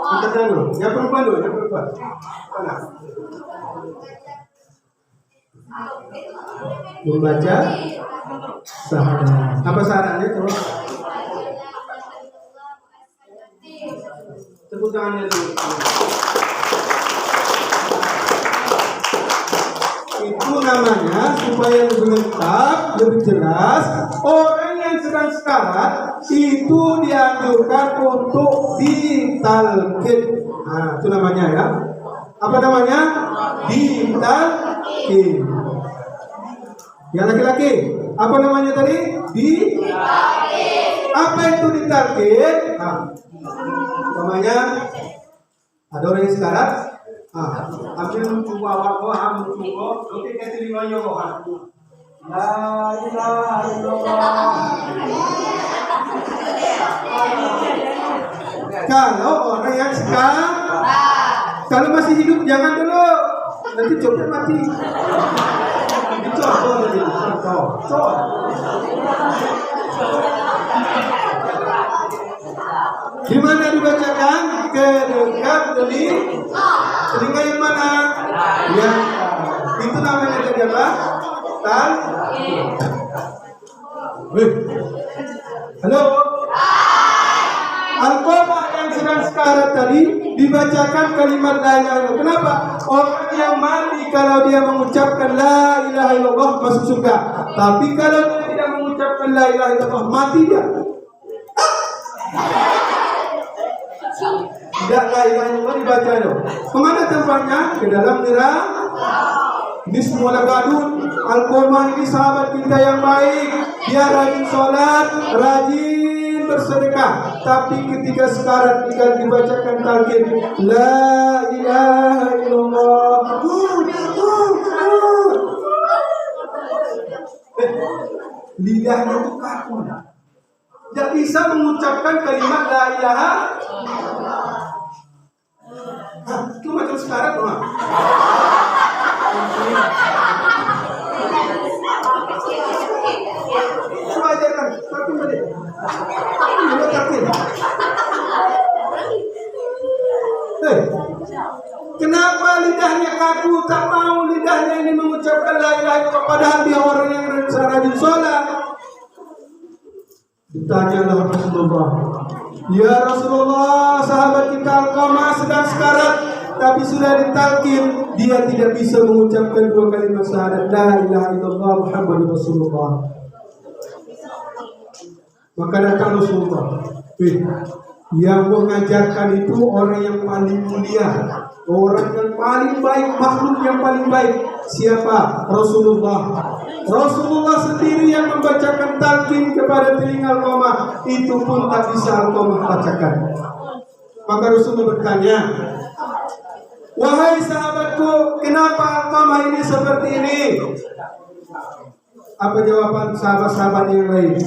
Kita dulu. Yang perempuan dulu, yang perempuan. Mana? Membaca syahadat. Apa syahadatnya? Coba. Tepuk tangannya dulu. Itu namanya supaya lebih lengkap, lebih jelas. Orang yang sedang sekarat itu dianjurkan untuk ditalqin. Nah, itu namanya ya. Apa namanya? Ditalqin. Yang laki-laki, apa namanya tadi? Ditalqin. Apa itu ditalqin? Namanya ada orang yang sekarat. Ambil mencoba oke kasih 5 nyoba. La ilaha illallah. Kalau orang yang sekarat, kalau masih hidup jangan dulu, nanti coba mati. Dicontoh tadi, contoh. Di mana dibacakan? Ke dekat telinga yang mana? Ya, itu namanya tadi apa? Halo. Alqamah yang sedang sekarat tadi dibacakan kalimat la ilaha illallah. Kenapa? Orang yang mati kalau dia mengucapkan la ilaha illallah masuk surga. Tapi kalau dia tidak mengucapkan la ilaha illallah mati dia. Tidak la ilaha illallah dibaca itu. Kemana tempatnya? Ke dalam neraka. Ini semua lagadun. Alqamah ini sahabat kita yang baik. Dia rajin sholat, rajin bersedekah. Tapi ketika sekarat jika dibacakan talqin la ilaha illallah, lidahnya itu kaku. Tidak bisa mengucapkan kalimat la ilaha. Itu macam sekarat tuh. Coba ajarkan, tapi balik. Kenapa lidahnya kaku? Tak mau lidahnya ini mengucapkan la ilaha illallah, padahal dia orang yang rajin sholat. Ditanyalah Rasulullah, ya Rasulullah, sahabat kita Alqamah sedang sekarat, tapi sudah ditalqin, dia tidak bisa mengucapkan 2 kalimat syahadat la ilaha illallah Muhammadur Rasulullah. Maka datang Rasulullah. Yang mengajarkan itu orang yang paling mulia, orang yang paling baik, makhluk yang paling baik. Siapa? Rasulullah. Rasulullah sendiri yang membacakan talqin kepada telinga Alqamah. Itu pun tak bisa Alqamah bacakan. Maka Rasulullah bertanya, wahai sahabatku, kenapa Alqamah ini seperti ini? Apa jawaban sahabat-sahabat yang lain?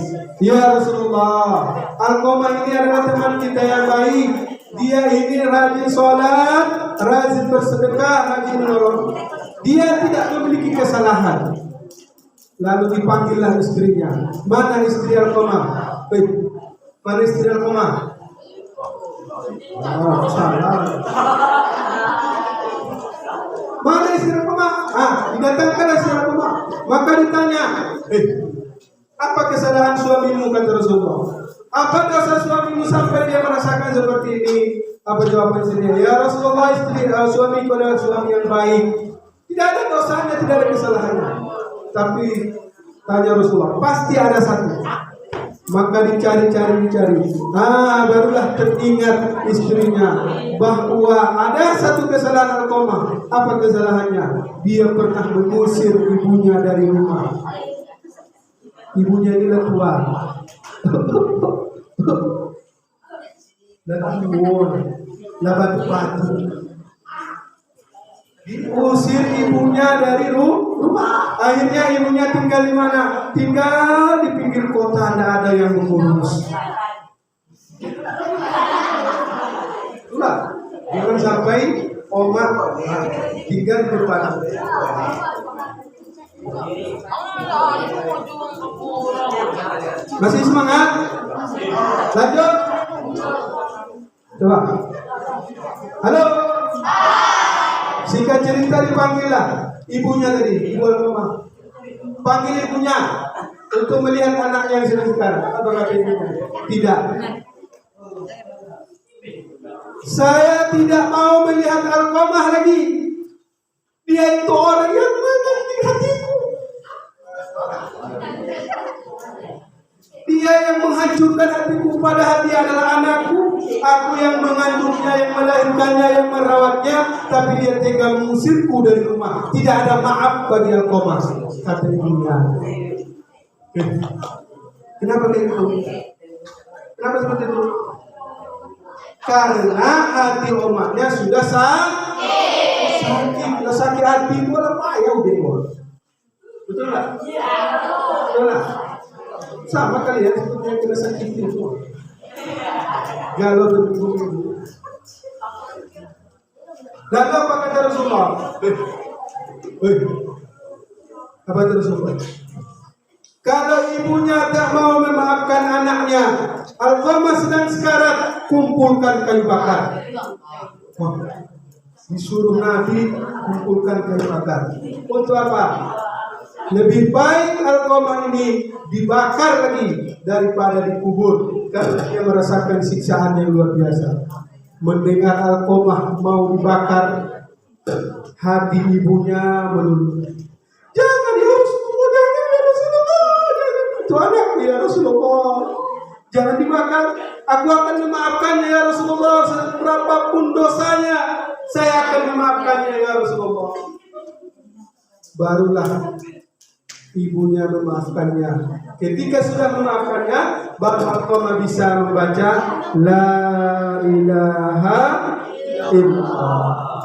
Ya Rasulullah, Alqamah ini adalah teman kita yang baik. Dia ini rajin sholat, rajin bersedekah, rajin menolong. Dia tidak memiliki kesalahan. Lalu dipanggillah istrinya. Mana istri Alqamah? Mana istri Alqamah? Salah. Mana istri Alqamah? Didatangkanlah istri Alqamah. Maka ditanya, apa kesalahan suamimu, kata Rasulullah? Apa dosa suamimu sampai dia merasakan seperti ini? Apa jawaban istrinya? Ya Rasulullah, suamiku adalah suami yang baik. Tidak ada dosanya, tidak ada kesalahannya. Tapi tanya Rasulullah, pasti ada satu. Maka dicari. Barulah teringat istrinya bahwa ada satu kesalahan Alqamah. Apa kesalahannya? Dia pernah mengusir ibunya dari rumah. Ibunya ini tua. Dan lah batu-batu. Diusir ibunya dari rumah. Akhirnya ibunya tinggal di mana? Tinggal di pinggir kota, tidak ada yang mengurus. Itulah, jangan sampai oma tinggal di depan. Masih semangat? Lanjut. Coba. Halo. Singkat cerita dipanggillah ibunya tadi, ibu rumah. Panggil ibunya untuk melihat anaknya yang sedang sekarang. Apa kata ibunya? Tidak. Saya tidak mau melihat Alqamah lagi. Dia itu orang yang menyakiti hatiku. Dia yang menghancurkan hatiku, padahal dia adalah anakku. Aku yang mengandungnya, yang melahirkannya, yang merawatnya, tapi dia tega mengusirku dari rumah. Tidak ada maaf bagi Alqamah, kata ibunya. Kenapa begitu? Kenapa seperti itu? Karena hati umatnya sudah sakit. Sakit hati itu adalah payah udah. Betul nggak? Betul nggak? Sama kalian seperti yang kena sakit itu. Galau begitu. Lalu apa kata Rasulullah? Apa kata Rasulullah? Kalau ibunya tak mau memaafkan anaknya, Alqamah sedang sekarat, kumpulkan kayu bakar. Wah, disuruh Nabi kumpulkan kayu bakar. Untuk apa? Lebih baik Alqamah ini dibakar lagi daripada dikubur, karena dia merasakan siksaan yang luar biasa. Mendengar Alqamah mau dibakar, hati ibunya meluluh. Jangan ya Rasulullah, jangan ya Rasulullah, jangan. Itu anakku ya Rasulullah, jangan dibakar. Aku akan memaafkannya ya Rasulullah, berapapun dosanya saya akan memaafkannya ya Rasulullah. Barulah ibunya memaafkannya. Ketika sudah memaafkannya, baru Alqamah bisa membaca La ilaha illallah.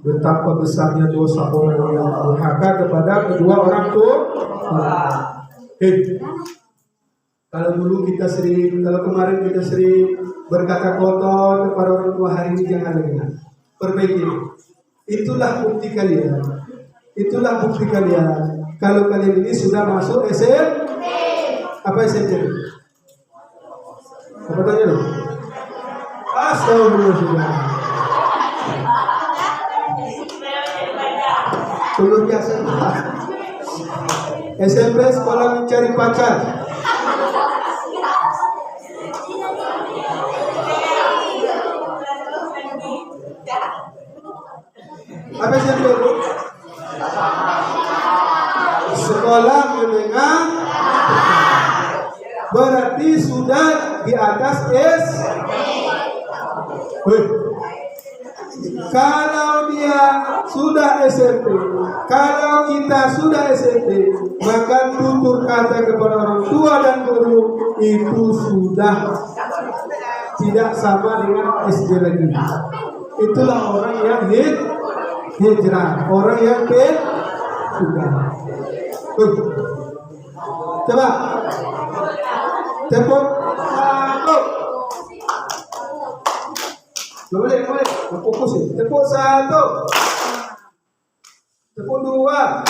Betapa besarnya dosa orang yang durhaka kepada kedua orang tua. Kalau dulu kita sering, kalau kemarin kita sering berkata kotor kepada orang tua, hari ini jangan lagi. Perbaiki. Itulah bukti kalian. Itulah bukti kalian. Kalau kalian ini sudah masuk SMP. Apa SMP? Apa tanya lo? Astagfirullah. Belum biasa. SMP sekolah mencari pacar. Apa SMP? Sekolah menengah, berarti sudah di atas S. Kalau dia sudah SMP, kalau kita sudah SMP, maka tutur kata kepada orang tua dan guru itu sudah tidak sama dengan SD lagi. Itulah orang yang hijrah, orang yang sudah. Coba tepuk satu. Boleh, fokus ya. Tepuk satu. Tepuk dua.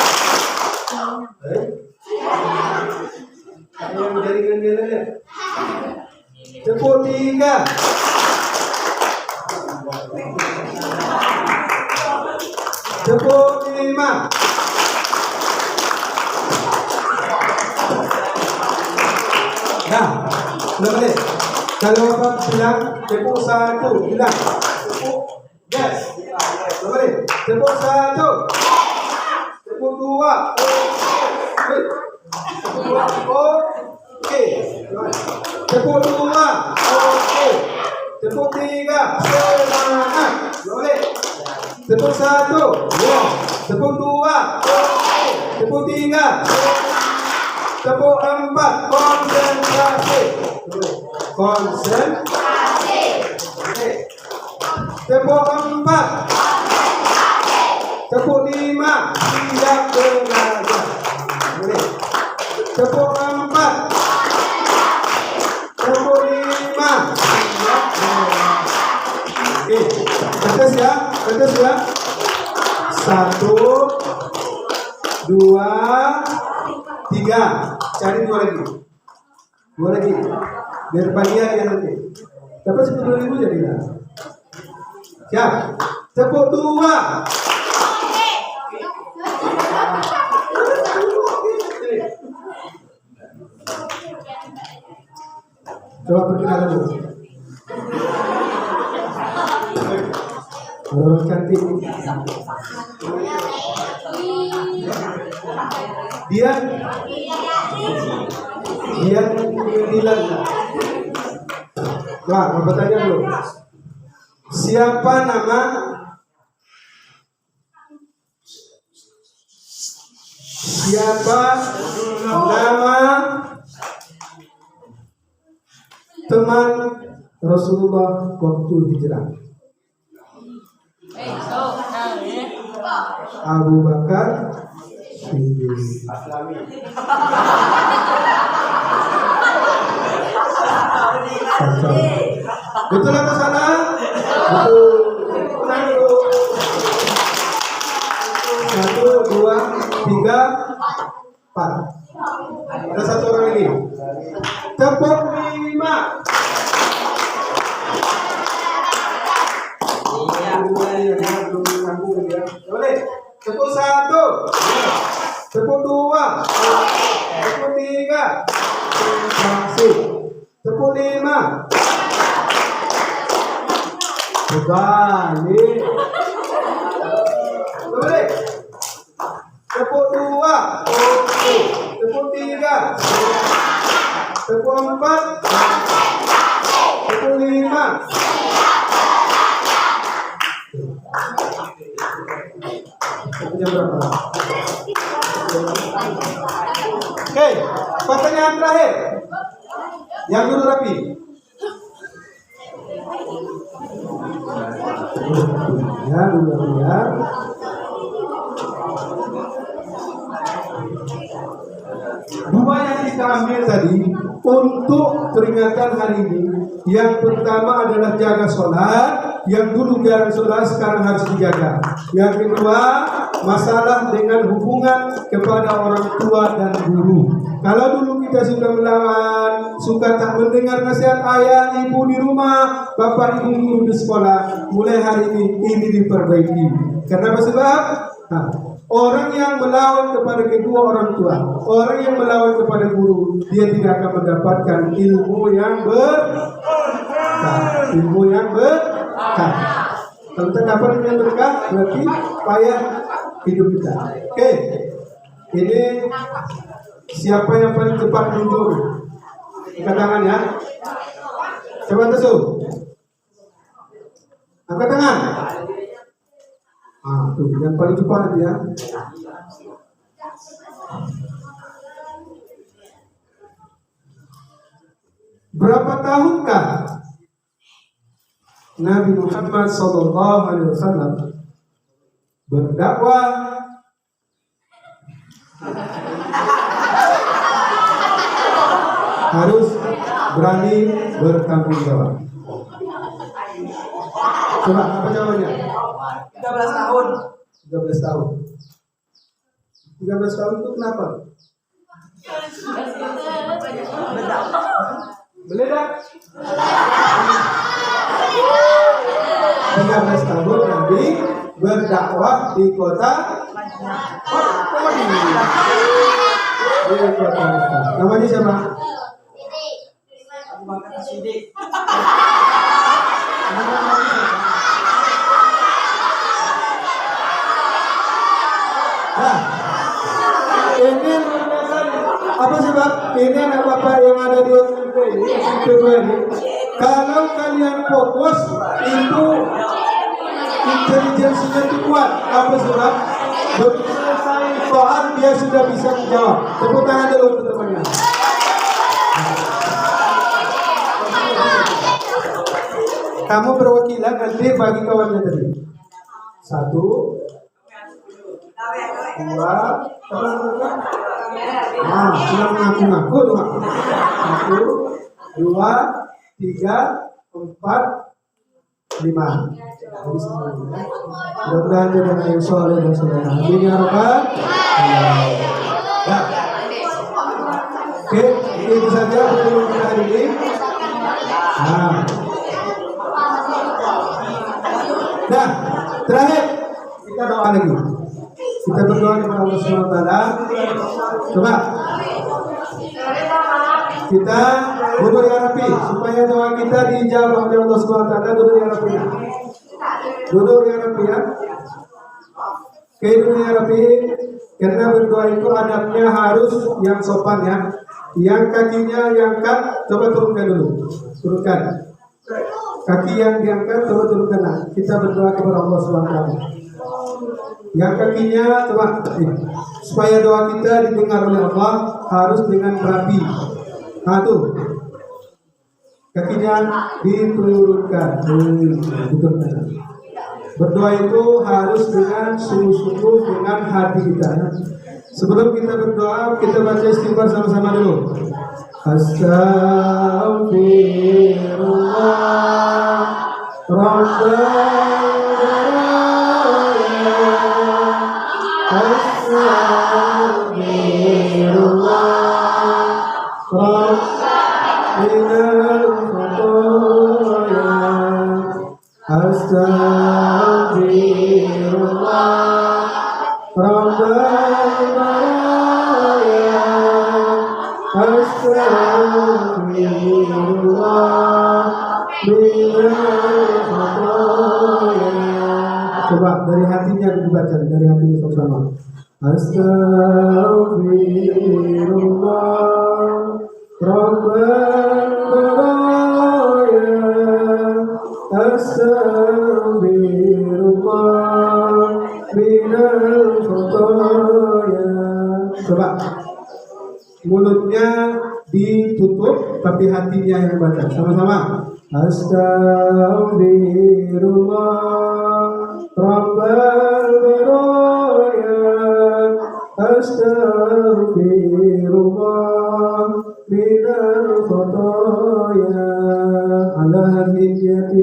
Yang jaringan dia ada. Tepuk tiga. Tepuk lima. Nah, boleh. Kalau abang bilang tepuk satu, bilang tepuk, yes. Boleh. Tepuk satu, tepuk dua, oke. Tepuk dua, oke. Tepuk tiga, semangat. Boleh. Tepuk satu, wow. Tepuk dua, oke. Tepuk tiga. Tepuk 4, konsentrasi. Konsentrasi. Tepuk 4. Tepuk 5, siap belajar. Tepuk 4. Tepuk 5, siap belajar. Oke, tetes ya. 1, 2, 3. Cari 2 lagi. 2 lagi. Biar bagian yang nanti. Dapat 10.000 jadilah. Siap. Tepuk 2. Coba perkenalkan dulu. Orang cantik. Dia bilang. Wah, mau bertanya dulu. Siapa nama teman Rasulullah waktu hijrah? Abu Bakar Siddiq. Betul atau salah? Betul. 1, 2, 3, 4. Ada 1 orang lagi. Tepuk 5. Boleh. Tepuk 1. Tepuk 2. Tepuk 3. Tepuk 5. Balik. Boleh. Tepuk 2. Oke. Tepuk 3. Tepuk 4. Tepuk 5. Jam berapa? Oke, pertanyaan terakhir. Yang dulu rapi. Ya. Dua yang kita ambil tadi untuk peringatan hari ini. Yang pertama adalah jaga sholat. Yang dulu jarang sholat sekarang harus dijaga. Yang kedua, masalah dengan hubungan kepada orang tua dan guru. Kalau dulu kita sudah melawan, suka tak mendengar nasihat ayah, ibu di rumah, bapak, ibu guru di sekolah, mulai hari ini diperbaiki. Kenapa sebab? Orang yang melawan kepada kedua orang tua, orang yang melawan kepada guru, dia tidak akan mendapatkan ilmu yang berkah. Kalau kita dapat ilmu yang berkah, berarti payah hidup kita. Oke, ini siapa yang paling cepat mundur? Angkat tangan ya. Coba tusuk. Angkat tangan. Tuh, yang paling cepat ya. Berapa tahunkah Nabi Muhammad SAW berdakwah harus berani bertanggung jawab? Coba apa jawabannya? 13 tahun. 13 tahun. 13 tahun itu kenapa? Meledak. 13 tahun Nabi berdakwah di kota Mekah. Namanya siapa? Abu Bakar Siddiq. Ini apa sebab ini anak bapak yang ada di SMP ini. Kalau kalian fokus itu intelijensinya itu kuat. Apa sebab? Begitu selesai keutamaan dia sudah bisa menjawab. Tepuk tangan dulu untuk temannya. Kamu perwakilan nanti bagi kawannya tadi. 1, 2, nah, sudah mengaku-ngaku tuh. 1, 2, 3, 4, 5. Mudah-mudahan dia dengan yang soleh dan soleha. Amin ya rabbal alamin. Ya. Oke, itu saja pertemuan kita hari ini. Nah. Nah, terakhir kita doa lagi. Kita berdoa kepada Allah Subhanahu wa taala. Coba kita duduk yang rapi supaya doa kita dijawab oleh Allah Subhanahu wa taala. Duduk yang rapi. Duduk yang rapi ya. Oke, duduk yang rapi. Karena berdoa itu adabnya harus yang sopan ya. Yang kakinya diangkat, coba turunkan dulu. Turunkan. Kaki yang diangkat, coba turunkan. Nah, kita berdoa kepada Allah Subhanahu wa taala. Yang kakinya coba supaya doa kita didengar oleh Allah harus dengan rapi. Nah tuh kakinya diturunkan, diturunkan. Berdoa itu harus dengan sungguh-sungguh dengan hati kita. Ya. Sebelum kita berdoa kita baca istighfar sama-sama dulu. Astaghfirullah Coba dari hatinya dibaca, dari hatinya sama-sama. Astaghfirullah Rabbal baraya. Astaghfirullah minal khataya. Coba mulutnya ditutup tapi hatinya yang baca sama-sama. Astaghfirullah Rabbal baraya. Astaghfirullah minal khataya. Ala hadhihi niyati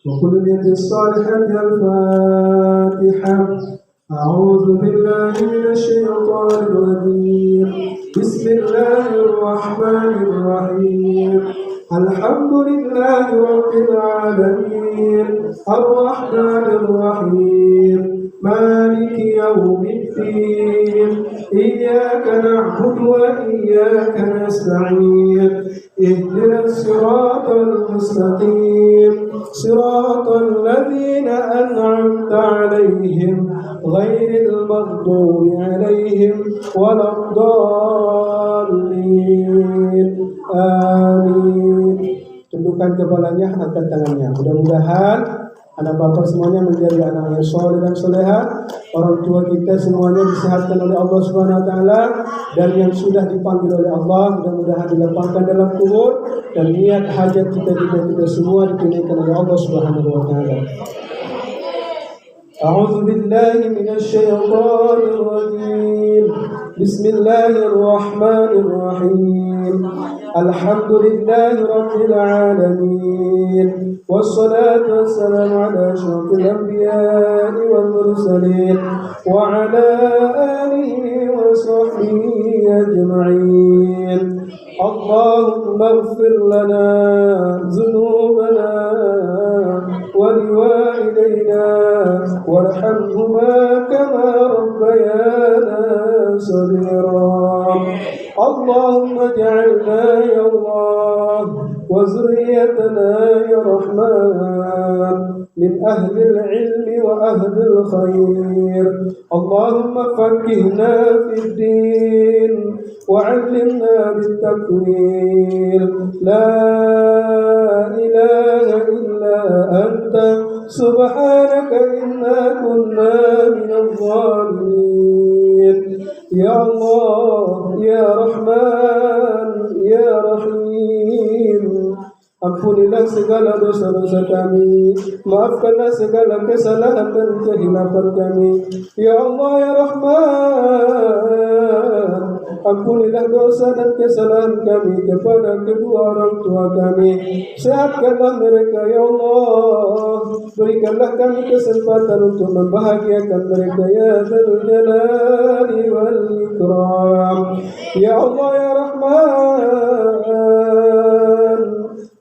wa kulli niyatin salihati al-Fatihah. A'udzu billahi minasy syaithanir rajim. Bismillahir rahmanir rahim. Alhamdulillahi rabbil alamin. Ar-rahmanir rahim. Maliki yaumiddin. Iyyaka na'budu wa iyyaka nasta'in. Ihdinas siratal mustaqim. Siratal ladzina an'amta 'alaihim ghairil maghdubi 'alaihim waladdallin. Amin. Tundukkan kepalanya, angkat tangannya. Mudah-mudahan anak bapak semuanya menjadi anak yang soleh dan soleha. Orang tua kita semuanya disehatkan oleh Allah Subhanahu wa taala, dan yang sudah dipanggil oleh Allah mudah-mudahan dilapangkan dalam kubur, dan niat hajat kita semua ditunaikan oleh Allah Subhanahu wa taala. A'udzu billahi minasy syaithanir rajim. Bismillahirrahmanirrahim. Alhamdulillahi rabbil alamin. Wassalatu wassalamu ala asyrafil anbiya'i wal mursalin wa ala alihi wa sahbihi ajma'in. Allahumma ighfir lana dhunubana wa liwalidayna warhamhuma kama rabbayana saghira. Allahumma ij'alna ya Allah wa zurriyyatana ya Rahman min ahli al-ilmi wa ahli al-khair. Allahumma faqqihna fid din wa 'allimna bit-takwil. La ilaha illa anta subhanaka inna kunna minadh-dhalimin. Allah, Ya Rahman, Ya Rahim. Ampunilah segala dosa-dosa kami, maafkanlah segala kesalahan dan kehilapan kami. Ya Allah, Ya Rahman, ampunilah dosa dan kesalahan kami kepada kedua orang tua kami. Sehatkanlah mereka, Ya Allah. Berikanlah kami kesempatan untuk membahagiakan mereka, Ya Dzal Jalali wal Ikram. Ya Allah, Ya Rahman,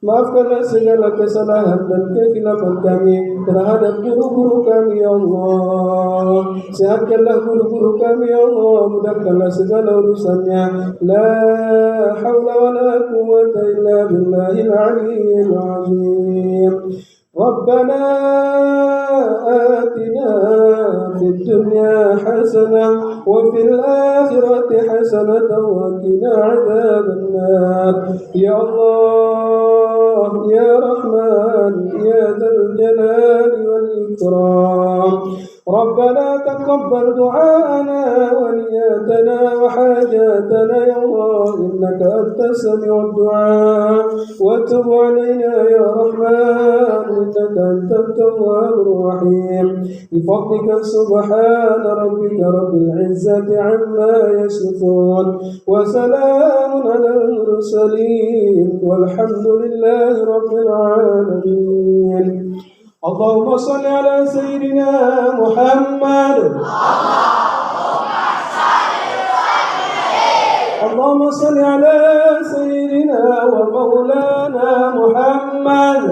maafkanlah segala kesalahan dan kekhilafan kami terhadap guru-guru kami, Ya Allah. Sehatkanlah guru-guru kami, Ya Allah. Mudahkanlah segala urusannya. La haula wa la quwwata illa billahil aliyyil azim. Rabbana atina fid dunya hasanah wa fil akhirati hasanatan wa qina adzabannar. Ya Allah, Ya Rahman, Ya Dzal Jalali wal Ikram. ربنا تقبل دعاءنا ونياتنا وحاجاتنا يا الله إنك أنت السميع الدعاء وتب علينا يا رحمن إنك أنت التواب الرحيم بفضلك سبحان ربك رب العزة عما يصفون وسلام على المرسلين والحمد لله رب العالمين. اللهم صل على سيدنا محمد. اللهم صل على سيدنا ومولانا محمد.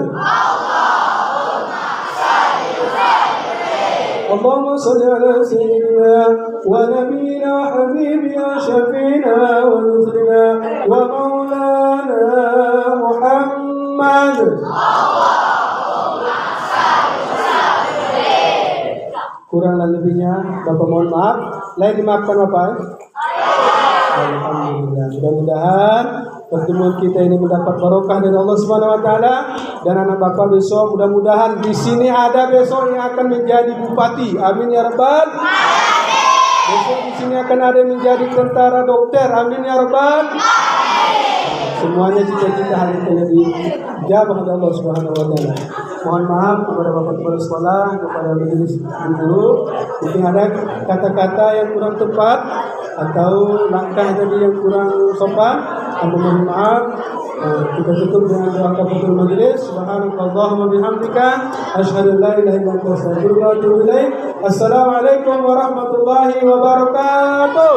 اللهم صل على سيدنا ونبينا وحبيبنا شفينا ونصرنا ومولانا محمد. Kurang dan lebihnya Bapak mohon maaf. Lain dimaafkan Bapak. Alhamdulillah. Mudah-mudahan pertemuan kita ini mendapat barokah dari Allah Subhanahu wa taala dan anak Bapak besok mudah-mudahan di sini ada besok yang akan menjadi bupati. Amin ya rabbal alamin. Besok di sini akan ada yang menjadi tentara dokter. Amin ya rabbal alamin. Semuanya cita-cita hari ini dijabah oleh Allah Subhanahu wa taala. Mohon maaf kepada Bapak Kepala Sekolah, kepada majelis guru, mungkin ada kata-kata yang kurang tepat atau langkah tadi yang kurang sopan. Mohon maaf. Kita tutup dengan doa kafatul majelis. Subhanakallahumma bihamdika asyhadu an la ilaha illa anta astaghfiruka wa atubu ilaik. Assalamualaikum warahmatullahi wabarakatuh.